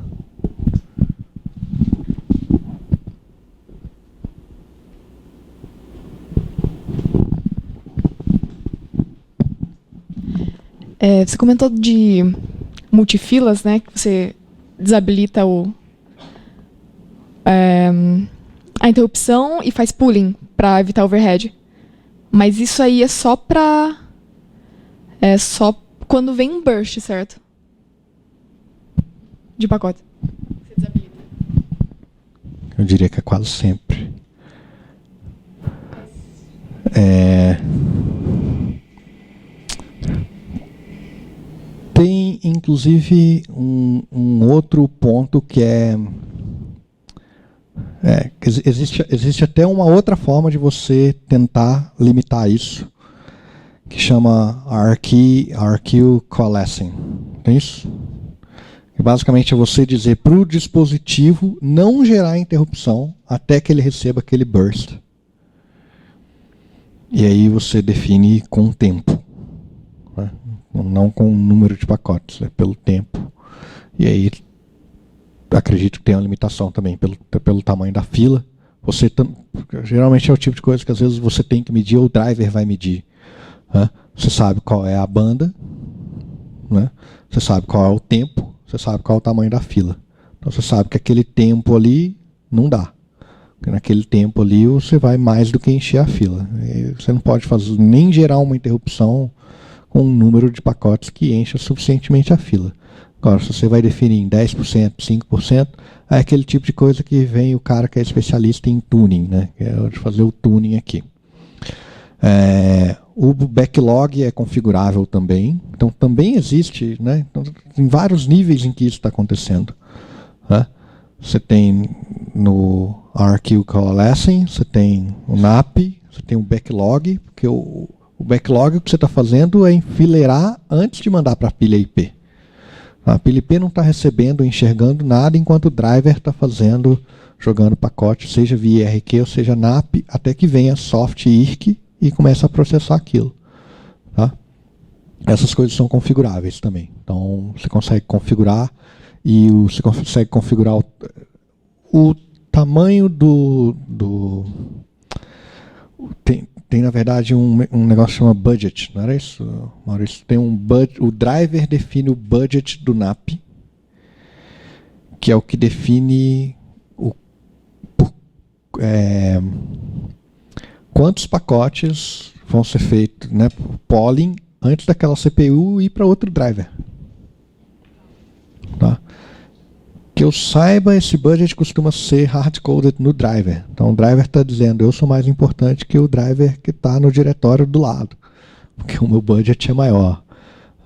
Speaker 2: Você comentou de multifilas, né? Que você desabilita a interrupção e faz pooling para evitar overhead. Mas isso aí é só quando vem um burst, certo? De pacote. Você desabilita.
Speaker 1: Eu diria que é quase sempre. Tem, inclusive, um outro ponto que existe até uma outra forma de você tentar limitar isso, que chama RQ Coalescing. Tem isso? Que basicamente é você dizer para o dispositivo não gerar interrupção até que ele receba aquele burst. E aí você define com tempo, né? Não com o número de pacotes, é pelo tempo. E aí acredito que tem uma limitação também pelo tamanho da fila. Geralmente é o tipo de coisa que às vezes você tem que medir, ou o driver vai medir, né? Você sabe qual é a banda, né? Você sabe qual é o tempo, você sabe qual é o tamanho da fila. Então você sabe que aquele tempo ali não dá. Porque naquele tempo ali você vai mais do que encher a fila. E você não pode nem gerar uma interrupção com um número de pacotes que encha suficientemente a fila. Agora, se você vai definir em 10%, 5%, é aquele tipo de coisa que vem o cara que é especialista em tuning, né? Que é de fazer o tuning aqui. O backlog é configurável também. Então, também existe, né? Então, tem vários níveis em que isso está acontecendo, né? Você tem no RQ Coalescing, você tem o NAP, você tem o backlog, porque o backlog, o que você está fazendo é enfileirar antes de mandar para a pilha IP. A pilha IP não está recebendo, enxergando nada enquanto o driver está jogando pacote, seja via IRQ ou seja NAP, até que venha soft IRQ e comece a processar aquilo. Tá? Essas coisas são configuráveis também. Então você consegue configurar e você consegue configurar o tamanho tem na verdade um negócio que chama budget, não era isso, Maurício? Tem o driver define o budget do NAP, que é o que define quantos pacotes vão ser feitos, né, polling antes daquela CPU ir para outro driver. Tá? Que eu saiba, esse budget costuma ser hard-coded no driver. Então o driver está dizendo, eu sou mais importante que o driver que está no diretório do lado, porque o meu budget é maior,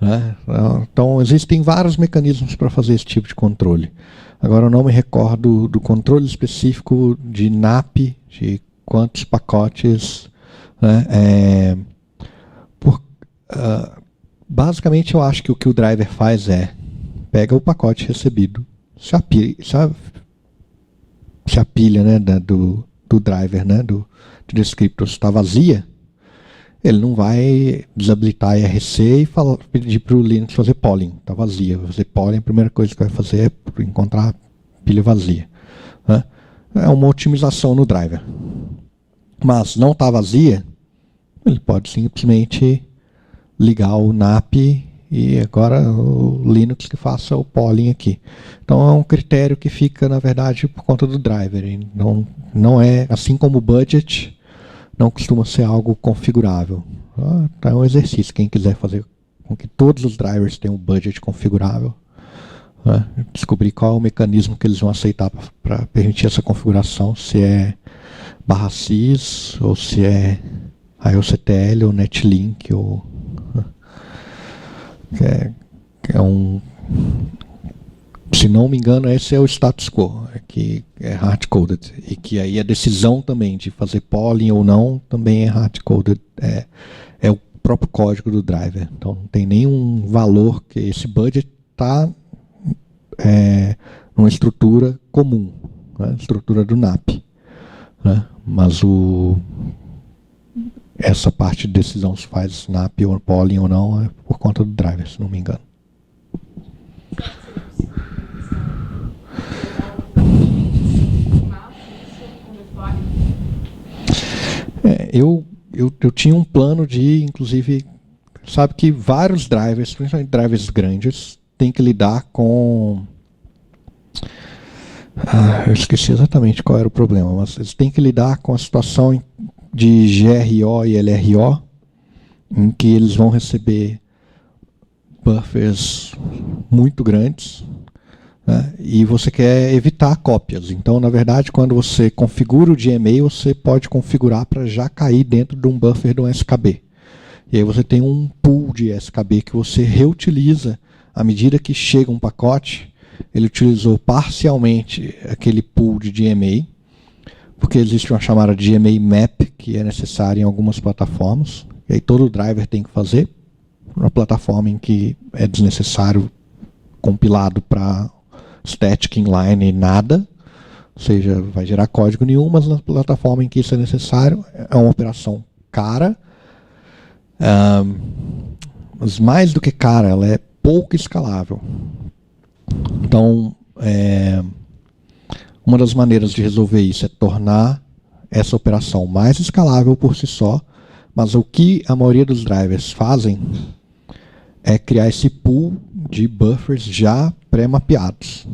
Speaker 1: né? Então existem vários mecanismos para fazer esse tipo de controle. Agora eu não me recordo do controle específico de NAP, de quantos pacotes, né? Basicamente eu acho que o driver faz é, pega o pacote recebido, se a se a pilha, né, do driver, né, de descriptors está vazia, ele não vai desabilitar a IRC e pedir para o Linux fazer polling. Está vazia. Fazer polling, a primeira coisa que vai fazer é encontrar a pilha vazia. Né? É uma otimização no driver. Mas não está vazia, ele pode simplesmente ligar o NAP e agora o Linux que faça o polling aqui. Então é um critério que fica, na verdade, por conta do driver. Não é, assim como o budget, não costuma ser algo configurável. Tá, é um exercício. Quem quiser fazer com que todos os drivers tenham um budget configurável, né, descobrir qual é o mecanismo que eles vão aceitar para permitir essa configuração, se é /sys, ou se é IOCTL, ou Netlink, ou se não me engano, esse é o status quo, que é hard-coded, e que aí a decisão também de fazer polling ou não também é hard-coded, é o próprio código do driver. Então não tem nenhum valor, que esse budget está numa estrutura comum, né, estrutura do NAP. Né, mas essa parte de decisão se faz snap ou polling ou não é por conta do driver, se não me engano. Eu tinha um plano de, inclusive, sabe que vários drivers, principalmente drivers grandes, tem que lidar com... eu esqueci exatamente qual era o problema, mas eles têm que lidar com a situação de GRO e LRO, em que eles vão receber buffers muito grandes, né, e você quer evitar cópias. Então, na verdade, quando você configura o DMA, você pode configurar para já cair dentro de um buffer de um SKB. E aí você tem um pool de SKB que você reutiliza à medida que chega um pacote. Ele utilizou parcialmente aquele pool de DMA, porque existe uma chamada DMA Map, que é necessária em algumas plataformas. E aí todo driver tem que fazer. Uma plataforma em que é desnecessário compilado para static inline nada, ou seja, vai gerar código nenhum, mas na plataforma em que isso é necessário, é uma operação cara, mas mais do que cara, ela é pouco escalável. Então, uma das maneiras de resolver isso é tornar essa operação mais escalável por si só, mas o que a maioria dos drivers fazem é criar esse pool de buffers já pré-mapeados.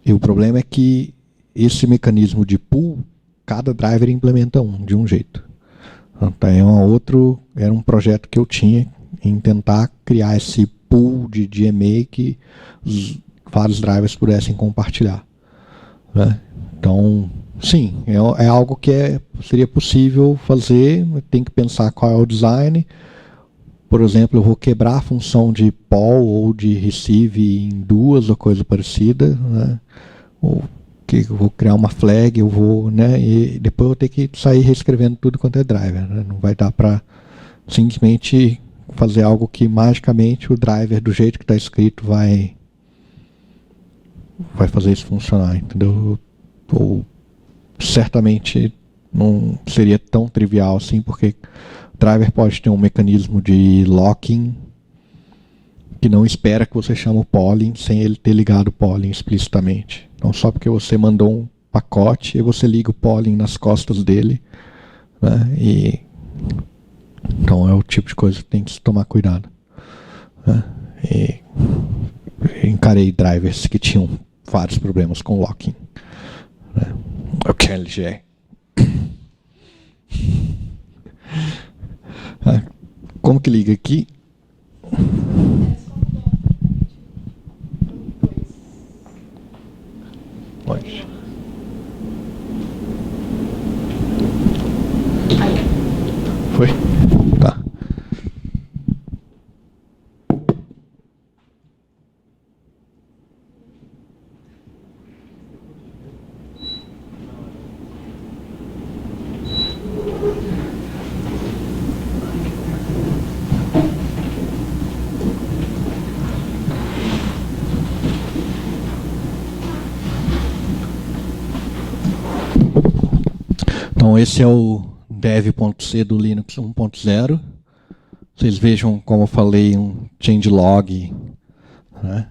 Speaker 1: E o problema é que esse mecanismo de pool, cada driver implementa de um jeito. Então, era um projeto que eu tinha em tentar criar esse pool de DMA que os vários drivers pudessem compartilhar. Né? Então, sim, é algo que seria possível fazer, tem que pensar qual é o design. Por exemplo, eu vou quebrar a função de poll ou de receive em duas ou coisa parecida, né? Ou que eu vou criar uma flag, né? E depois eu vou ter que sair reescrevendo tudo quanto é driver, né? Não vai dar para simplesmente fazer algo que magicamente o driver, do jeito que está escrito, vai fazer isso funcionar, entendeu? Ou certamente não seria tão trivial assim, porque o driver pode ter um mecanismo de locking que não espera que você chame o polling sem ele ter ligado o polling explicitamente. Então, só porque você mandou um pacote e você liga o polling nas costas dele, né? Então é o tipo de coisa que tem que se tomar cuidado, né? E encarei drivers que tinham vários problemas com locking, né? O KLG. Como que liga aqui? Pode. Foi? Tá. Então esse é o dev.c do Linux 1.0. Vocês vejam, como eu falei, um changelog, né?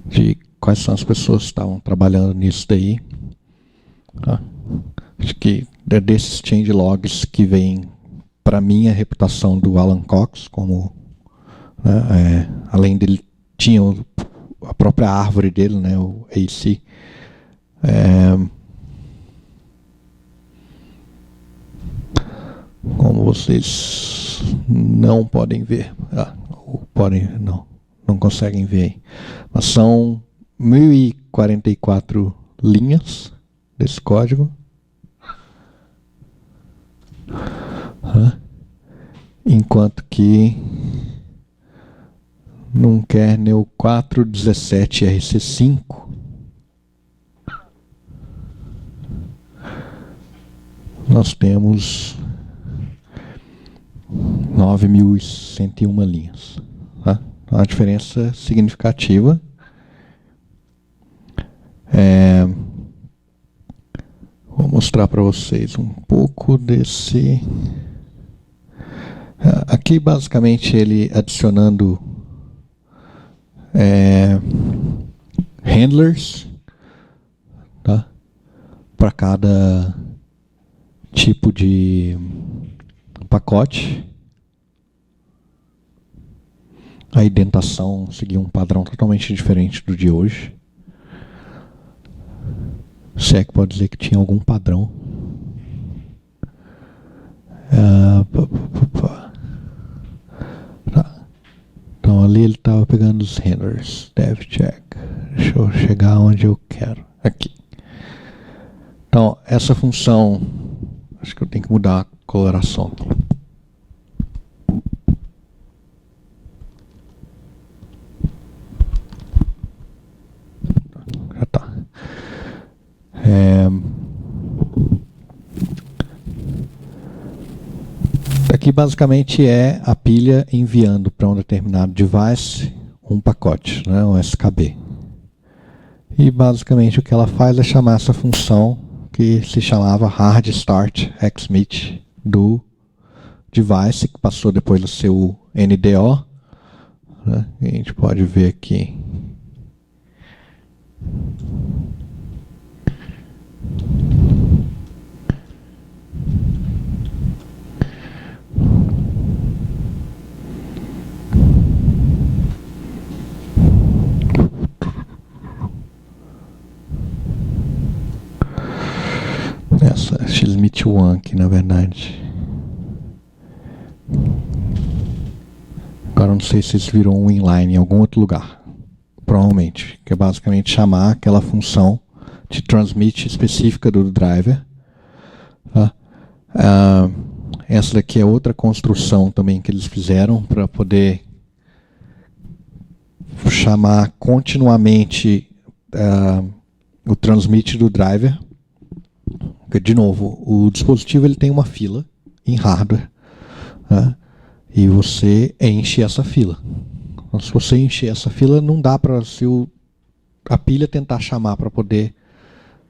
Speaker 1: De quais são as pessoas que estavam trabalhando nisso daí. Tá? Acho que é desses changelogs que vem para mim a reputação do Alan Cox, como além dele tinha a própria árvore dele, né, o AC. Como vocês não podem ver, não conseguem ver aí, mas são 1044 linhas desse código. Enquanto que num kernel 4.17 RC5 nós temos 9.101 linhas. Tá? Uma diferença significativa. Vou mostrar para vocês um pouco desse. Aqui basicamente ele adicionando handlers, tá? Para cada tipo de pacote. A indentação seguia um padrão totalmente diferente do de hoje. Se é que pode dizer que tinha algum padrão. Tá. Então ali ele estava pegando os handlers. Dev check. Deixa eu chegar onde eu quero. Aqui. Então essa função, acho que eu tenho que mudar a coloração aqui. Já tá. Aqui basicamente é a pilha enviando para um determinado device um pacote, né, um SKB. E basicamente o que ela faz é chamar essa função que se chamava hard start xmit do device, que passou depois a ser o NDO, né, a gente pode ver aqui. Essa xmit1 aqui, na verdade. Agora não sei se isso virou um inline em algum outro lugar. Provavelmente. Que é basicamente chamar aquela função de transmit específica do driver. Tá? Essa daqui é outra construção também que eles fizeram para poder chamar continuamente o transmit do driver. Porque, de novo, o dispositivo ele tem uma fila em hardware, né? E você enche essa fila. Então, se você encher essa fila, não dá para, se a pilha tentar chamar para poder,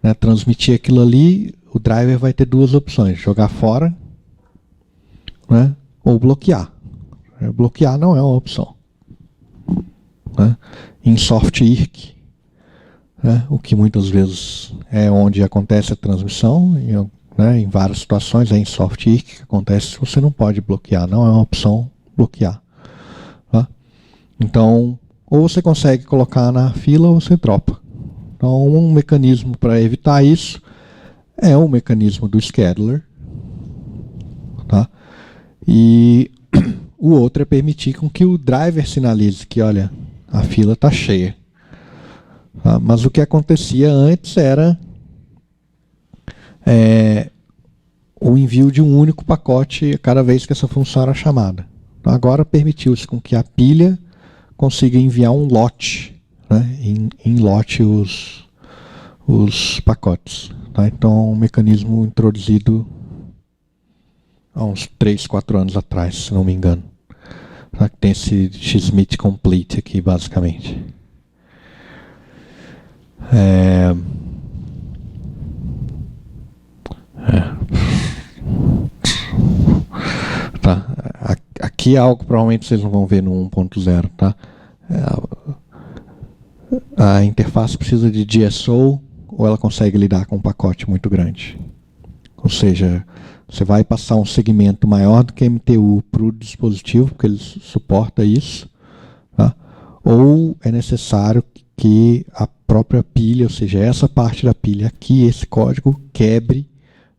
Speaker 1: né, transmitir aquilo ali, o driver vai ter duas opções: jogar fora, né, ou bloquear. Bloquear não é uma opção, né? Em soft-IRC, né, o que muitas vezes é onde acontece a transmissão, né, em várias situações é em soft-IRC que acontece, você não pode bloquear, não é uma opção bloquear. Tá? Então, ou você consegue colocar na fila ou você dropa. Então, um mecanismo para evitar isso é o mecanismo do scheduler. Tá? E o outro é permitir com que o driver sinalize que, olha, a fila está cheia. Tá? Mas o que acontecia antes era o envio de um único pacote cada vez que essa função era chamada. Então, agora permitiu-se com que a pilha consiga enviar um lote, né, em lote os pacotes. Tá? Então, um mecanismo introduzido há uns 3, 4 anos atrás, se não me engano. Tá? Tem esse xmit complete aqui, basicamente. Tá? Aqui é algo que provavelmente vocês não vão ver no 1.0, tá? A interface precisa de DSO ou ela consegue lidar com um pacote muito grande. Ou seja, você vai passar um segmento maior do que MTU para o dispositivo, porque ele suporta isso, tá? Ou é necessário que a própria pilha, ou seja, essa parte da pilha aqui, esse código, quebre,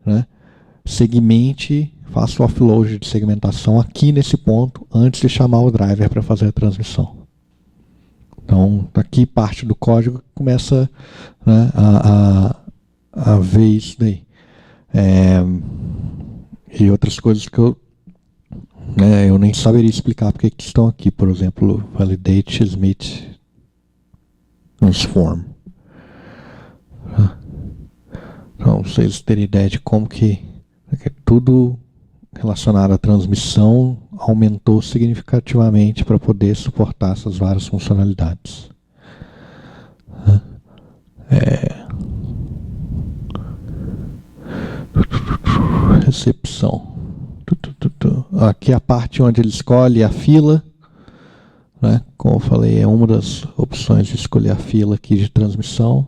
Speaker 1: né? Segmente, faça o offload de segmentação aqui nesse ponto, antes de chamar o driver para fazer a transmissão. Então, aqui parte do código começa, né, a ver isso daí. E outras coisas que eu nem saberia explicar porque que estão aqui. Por exemplo, validate Smith transform. Então, vocês terem ideia de como que tudo relacionado à transmissão aumentou significativamente para poder suportar essas várias funcionalidades. Recepção. Aqui é a parte onde ele escolhe a fila, né? Como eu falei, é uma das opções de escolher a fila aqui de transmissão.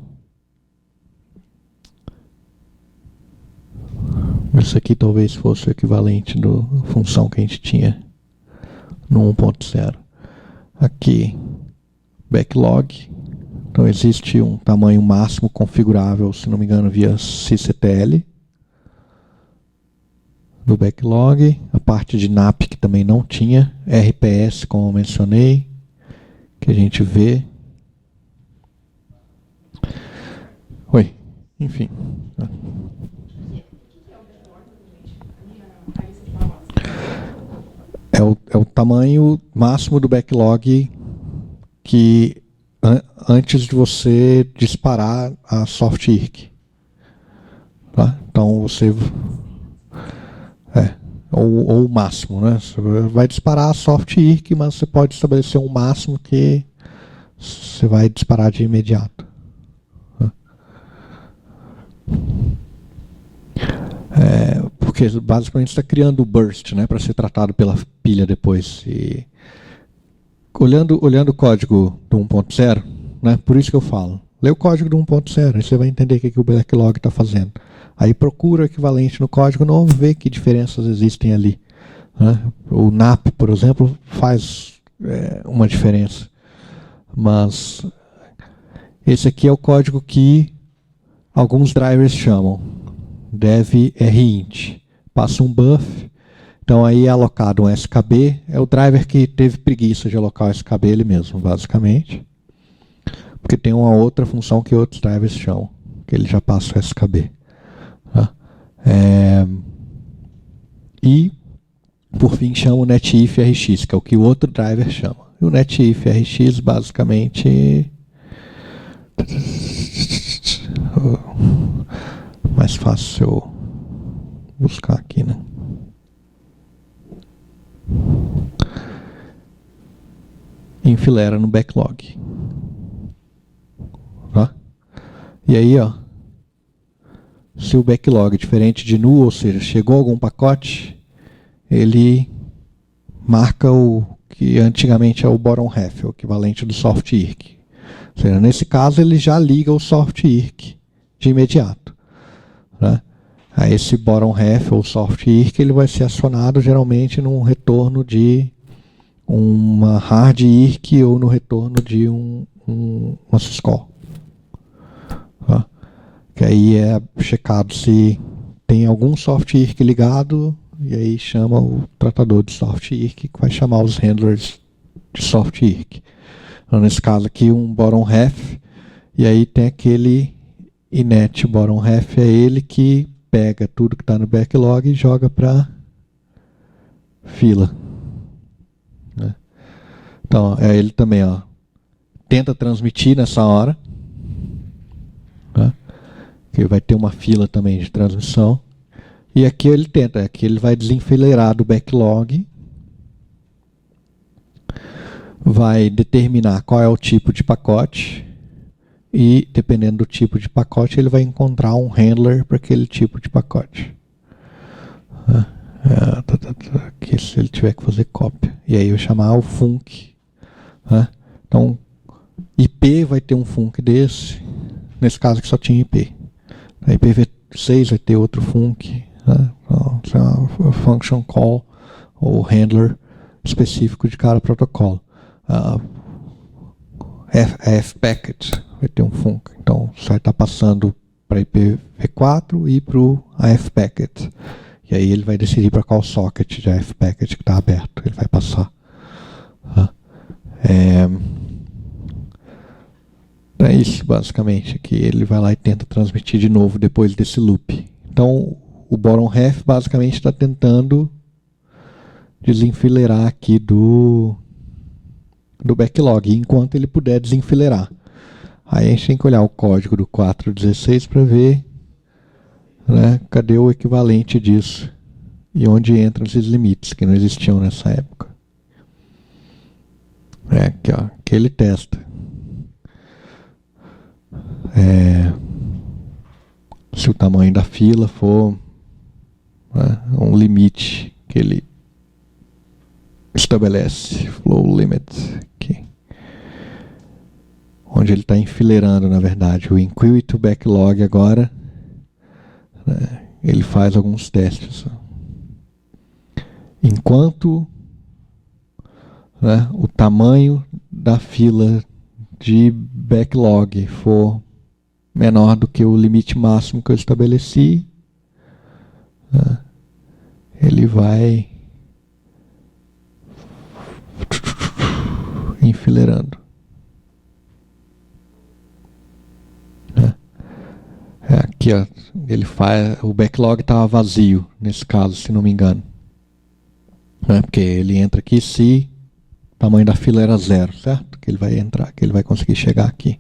Speaker 1: Isso aqui talvez fosse o equivalente da função que a gente tinha no 1.0. Aqui, backlog. Então existe um tamanho máximo configurável, se não me engano, via sysctl do backlog. A parte de NAP que também não tinha. RPS, como eu mencionei, que a gente vê. Oi, enfim. É o tamanho máximo do backlog que antes de você disparar a SoftIRC. Tá? Então você ou o máximo, né? Você vai disparar a SoftIRC, mas você pode estabelecer um máximo que você vai disparar de imediato. Porque basicamente você está criando o burst, né, para ser tratado pela pilha depois. E olhando o código do 1.0, né, por isso que eu falo, lê o código do 1.0, aí você vai entender o que o backlog está fazendo. Aí procura o equivalente no código novo, vê que diferenças existem ali. Né? O NAP, por exemplo, faz uma diferença. Mas esse aqui é o código que alguns drivers chamam. Dev rint. Passa um buff, então aí é alocado um SKB, é o driver que teve preguiça de alocar o SKB ele mesmo, basicamente, porque tem uma outra função que outros drivers chamam, que ele já passa o SKB. Tá? E, por fim, chama o netif rx, que é o que o outro driver chama. E o netif rx, basicamente, mais fácil eu buscar aqui, né? Enfilera no backlog. Tá? E aí, ó, se o backlog é diferente de null, ou seja, chegou algum pacote, ele marca o que antigamente é o bottom half, o equivalente do SoftIRC. Ou seja, nesse caso ele já liga o SoftIRC de imediato. Né? Aí esse bottom half ou SoftIRC ele vai ser acionado geralmente num retorno de uma hard IRC ou no retorno de uma syscall. Tá? Que aí é checado se tem algum SoftIRC ligado e aí chama o tratador de SoftIRC que vai chamar os handlers de SoftIRC. Então, nesse caso aqui um bottom half e aí tem aquele inet bottom half, é ele que pega tudo que está no backlog e joga para fila. Né? Então, ele também, ó, tenta transmitir nessa hora. Né? Que vai ter uma fila também de transmissão. E aqui ele tenta, aqui ele vai desenfileirar do backlog. Vai determinar qual é o tipo de pacote. E, dependendo do tipo de pacote, ele vai encontrar um handler para aquele tipo de pacote. Aqui esse tiver que fazer cópia. E aí eu chamar o func. Né? Então, IP vai ter um func desse. Nesse caso que só tinha IP. A IPv6 vai ter outro func. Né? Então, isso é uma function call ou handler específico de cada protocolo. AF-packet vai ter um func. Então, você vai estar passando para IPv4 e para o AF-packet. E aí ele vai decidir para qual socket de AF-packet que está aberto. Ele vai passar. É isso, basicamente. Que ele vai lá e tenta transmitir de novo depois desse loop. Então, o bottom half basicamente está tentando desenfileirar aqui do backlog, enquanto ele puder desenfileirar. Aí a gente tem que olhar o código do 4.16 para ver, né, cadê o equivalente disso e onde entram esses limites que não existiam nessa época. Aqui, ó, que ele testa. Se o tamanho da fila for, né, um limite que ele estabelece, flow limit, aqui, onde ele está enfileirando, na verdade, o inquire to backlog agora, né, ele faz alguns testes. Enquanto, né, o tamanho da fila de backlog for menor do que o limite máximo que eu estabeleci, né, ele vai enfileirando. Aqui, ó, ele faz, o backlog estava vazio nesse caso, se não me engano, porque ele entra aqui se o tamanho da fila era 0, certo? Que ele vai entrar, que ele vai conseguir chegar aqui.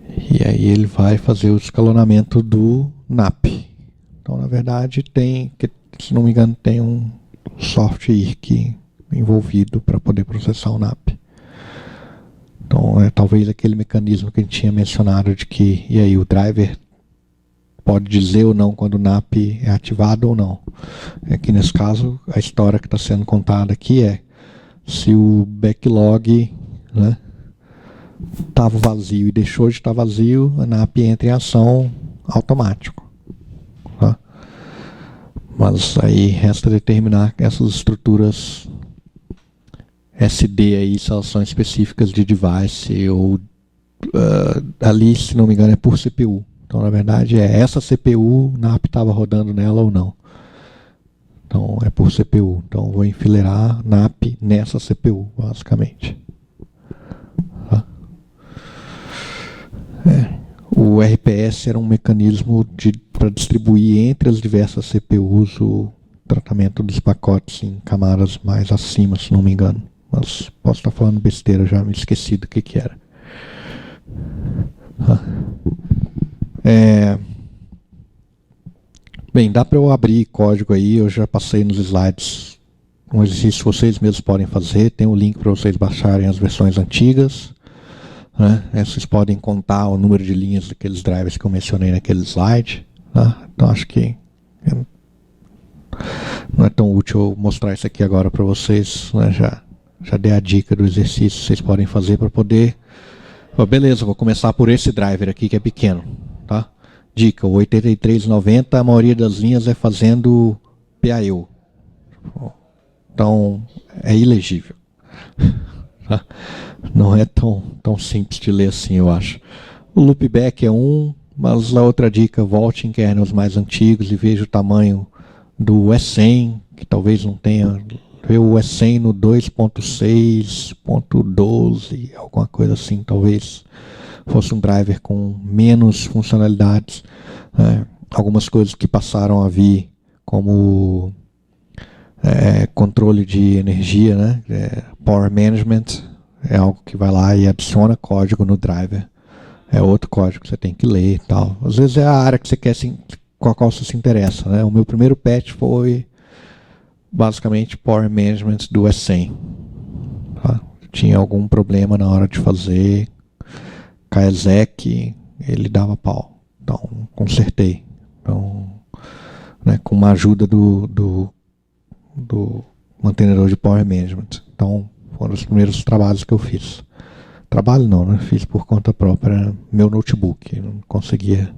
Speaker 1: E aí ele vai fazer o escalonamento do NAP. Então, na verdade, se não me engano, tem um soft IRC envolvido para poder processar o NAP. Então, talvez aquele mecanismo que a gente tinha mencionado de que, e aí, o driver pode dizer ou não quando o NAP é ativado ou não. Aqui nesse caso, a história que está sendo contada aqui é se o backlog, né, estava vazio e deixou de estar vazio, a NAP entra em ação automático. Tá? Mas aí resta determinar essas estruturas SD aí, se elas são específicas de device ou ali, se não me engano, é por CPU. Então, na verdade, essa CPU, o NAP estava rodando nela ou não. Então, é por CPU. Então, vou enfileirar NAP nessa CPU, basicamente. Tá? O RPS era um mecanismo para distribuir entre as diversas CPUs o tratamento dos pacotes em camadas mais acima, se não me engano. Mas posso estar falando besteira, já me esqueci do que era. Bem, dá para eu abrir código aí, eu já passei nos slides um exercício que vocês mesmos podem fazer, tem um link para vocês baixarem as versões antigas. Né? Vocês podem contar o número de linhas daqueles drivers que eu mencionei naquele slide. Tá? Então acho que não é tão útil eu mostrar isso aqui agora para vocês, né? Já dei a dica do exercício que vocês podem fazer para poder... Beleza, vou começar por esse driver aqui que é pequeno. Tá? Dica, o 8390, a maioria das linhas é fazendo PAEU. Então, é ilegível. Tá? Não é tão simples de ler assim, eu acho. O loopback é mas a outra dica, volte em kernels mais antigos e veja o tamanho do E100, que talvez não tenha... Vê o E100 no 2.6.12, alguma coisa assim, talvez fosse um driver com menos funcionalidades. Algumas coisas que passaram a vir, como controle de energia, né? Power management, é algo que vai lá e adiciona código no driver. É outro código que você tem que ler e tal. Às vezes é a área que você quer, com a qual você se interessa. Né? O meu primeiro patch foi basicamente Power Management do E100. Tá? Tinha algum problema na hora de fazer KESEC, ele dava pau. Então, consertei. Então, né, com uma ajuda do mantenedor de Power Management. Então, foram os primeiros trabalhos que eu fiz. Trabalho não, né? Fiz por conta própria meu notebook. Eu não conseguia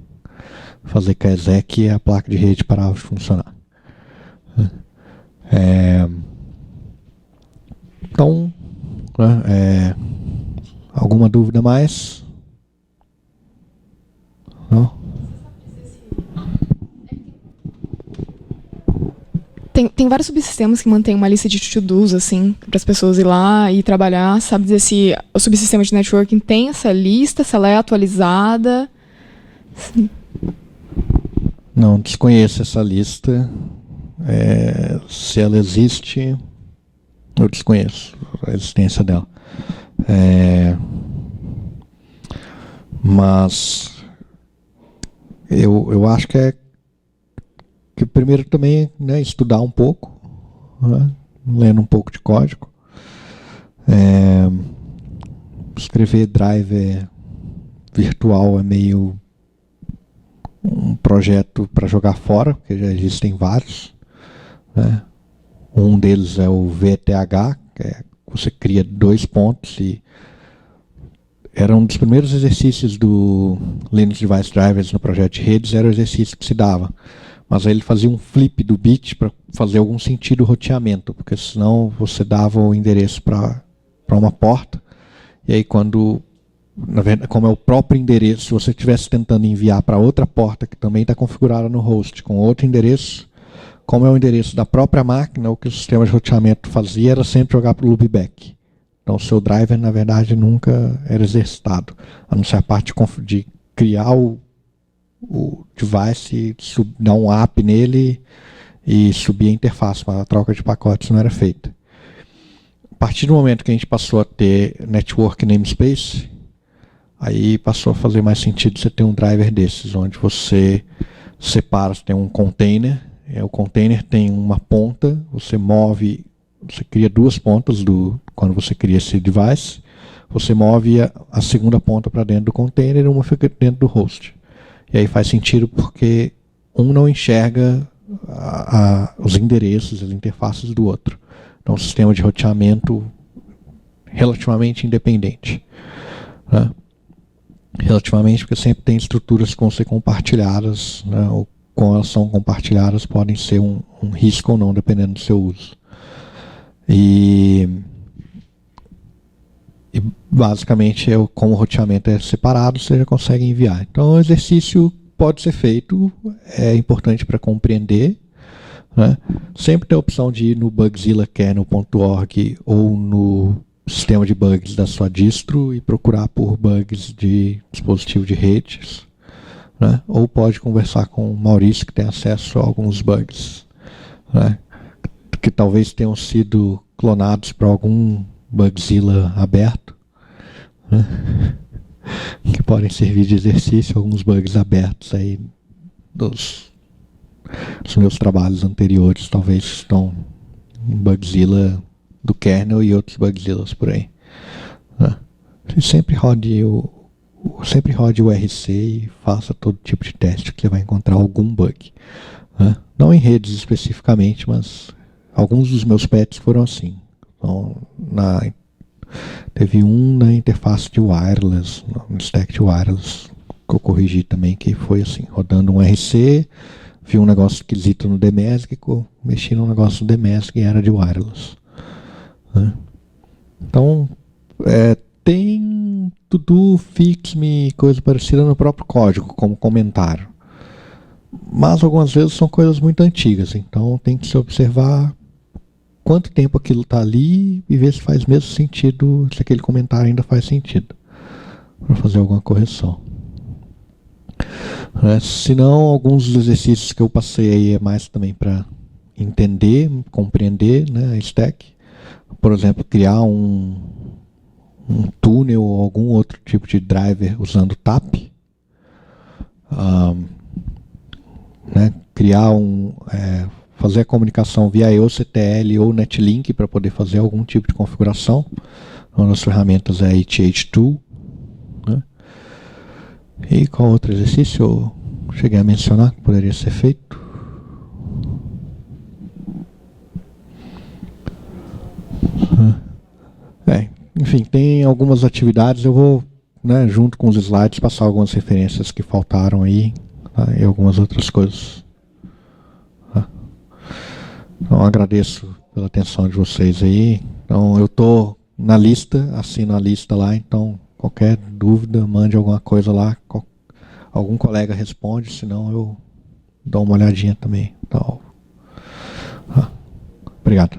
Speaker 1: fazer com a exec e a placa de rede parava de funcionar. Então, né, alguma dúvida mais? Não?
Speaker 2: Tem vários subsistemas que mantêm uma lista de to-dos, assim, para as pessoas ir lá e trabalhar. Sabe dizer se o subsistema de networking tem essa lista, se ela é atualizada?
Speaker 1: Não, desconheço essa lista. Se ela existe, eu desconheço a existência dela. Mas eu acho que primeiro também, né, estudar um pouco, né, lendo um pouco de código. Escrever driver virtual é meio um projeto para jogar fora, porque já existem vários. Né? Um deles é o VTH, que você cria 2 pontos e era um dos primeiros exercícios do Linux Device Drivers no projeto de redes, era o exercício que se dava. Mas aí ele fazia um flip do bit para fazer algum sentido o roteamento, porque senão você dava o endereço para uma porta, e aí quando, na verdade, como é o próprio endereço, se você estivesse tentando enviar para outra porta que também está configurada no host com outro endereço, como é o endereço da própria máquina, o que o sistema de roteamento fazia era sempre jogar para o loopback. Então o seu driver, na verdade, nunca era exercitado, a não ser a parte de criar o device, dar um app nele e subir a interface, mas a troca de pacotes não era feita. A partir do momento que a gente passou a ter Network Namespace, aí passou a fazer mais sentido você ter um driver desses, onde você separa, você tem um container, o container tem uma ponta, você cria 2 pontas quando você cria esse device, você move a segunda ponta para dentro do container e uma fica dentro do host. E aí faz sentido porque um não enxerga os endereços, as interfaces do outro. Então, um sistema de roteamento relativamente independente. Né? Relativamente, porque sempre tem estruturas que vão ser compartilhadas, né? Ou como elas são compartilhadas, podem ser um risco ou não, dependendo do seu uso. E basicamente, como o roteamento é separado, você já consegue enviar. Então, o exercício pode ser feito, é importante para compreender. Né? Sempre tem a opção de ir no bugzillakernel.org ou no sistema de bugs da sua distro e procurar por bugs de dispositivo de redes. Né? Ou pode conversar com o Maurício, que tem acesso a alguns bugs, né? Que talvez tenham sido clonados para algum Bugzilla aberto, né? Que podem servir de exercício, alguns bugs abertos aí dos meus trabalhos anteriores, talvez estão em Bugzilla do kernel e outros Bugzillas por aí. Né? Sempre rode o RC e faça todo tipo de teste que você vai encontrar algum bug. Né? Não em redes especificamente, mas alguns dos meus pets foram assim. Então, teve um na interface de wireless, no stack de wireless, que eu corrigi também, que foi assim, rodando um RC, vi um negócio esquisito no DMESG, mexi no negócio do DMESG e era de wireless. Né? Então, tem to-do, fix-me, coisa parecida no próprio código, como comentário. Mas algumas vezes são coisas muito antigas, então tem que se observar quanto tempo aquilo está ali e ver se faz mesmo sentido, se aquele comentário ainda faz sentido, para fazer alguma correção. Se não, alguns dos exercícios que eu passei aí é mais também para entender, compreender, né, a stack. Por exemplo, criar um túnel ou algum outro tipo de driver usando TAP. Né, criar fazer a comunicação via EOCTL ou Netlink para poder fazer algum tipo de configuração. Uma das ferramentas é a ETH2. Né? E qual outro exercício eu cheguei a mencionar que poderia ser feito? enfim, tem algumas atividades, eu vou, né, junto com os slides, passar algumas referências que faltaram aí, tá, e algumas outras coisas. Tá. Então, agradeço pela atenção de vocês aí. Então, eu estou na lista, assino a lista lá, então qualquer dúvida, mande alguma coisa lá, algum colega responde, senão eu dou uma olhadinha também. Então, obrigado.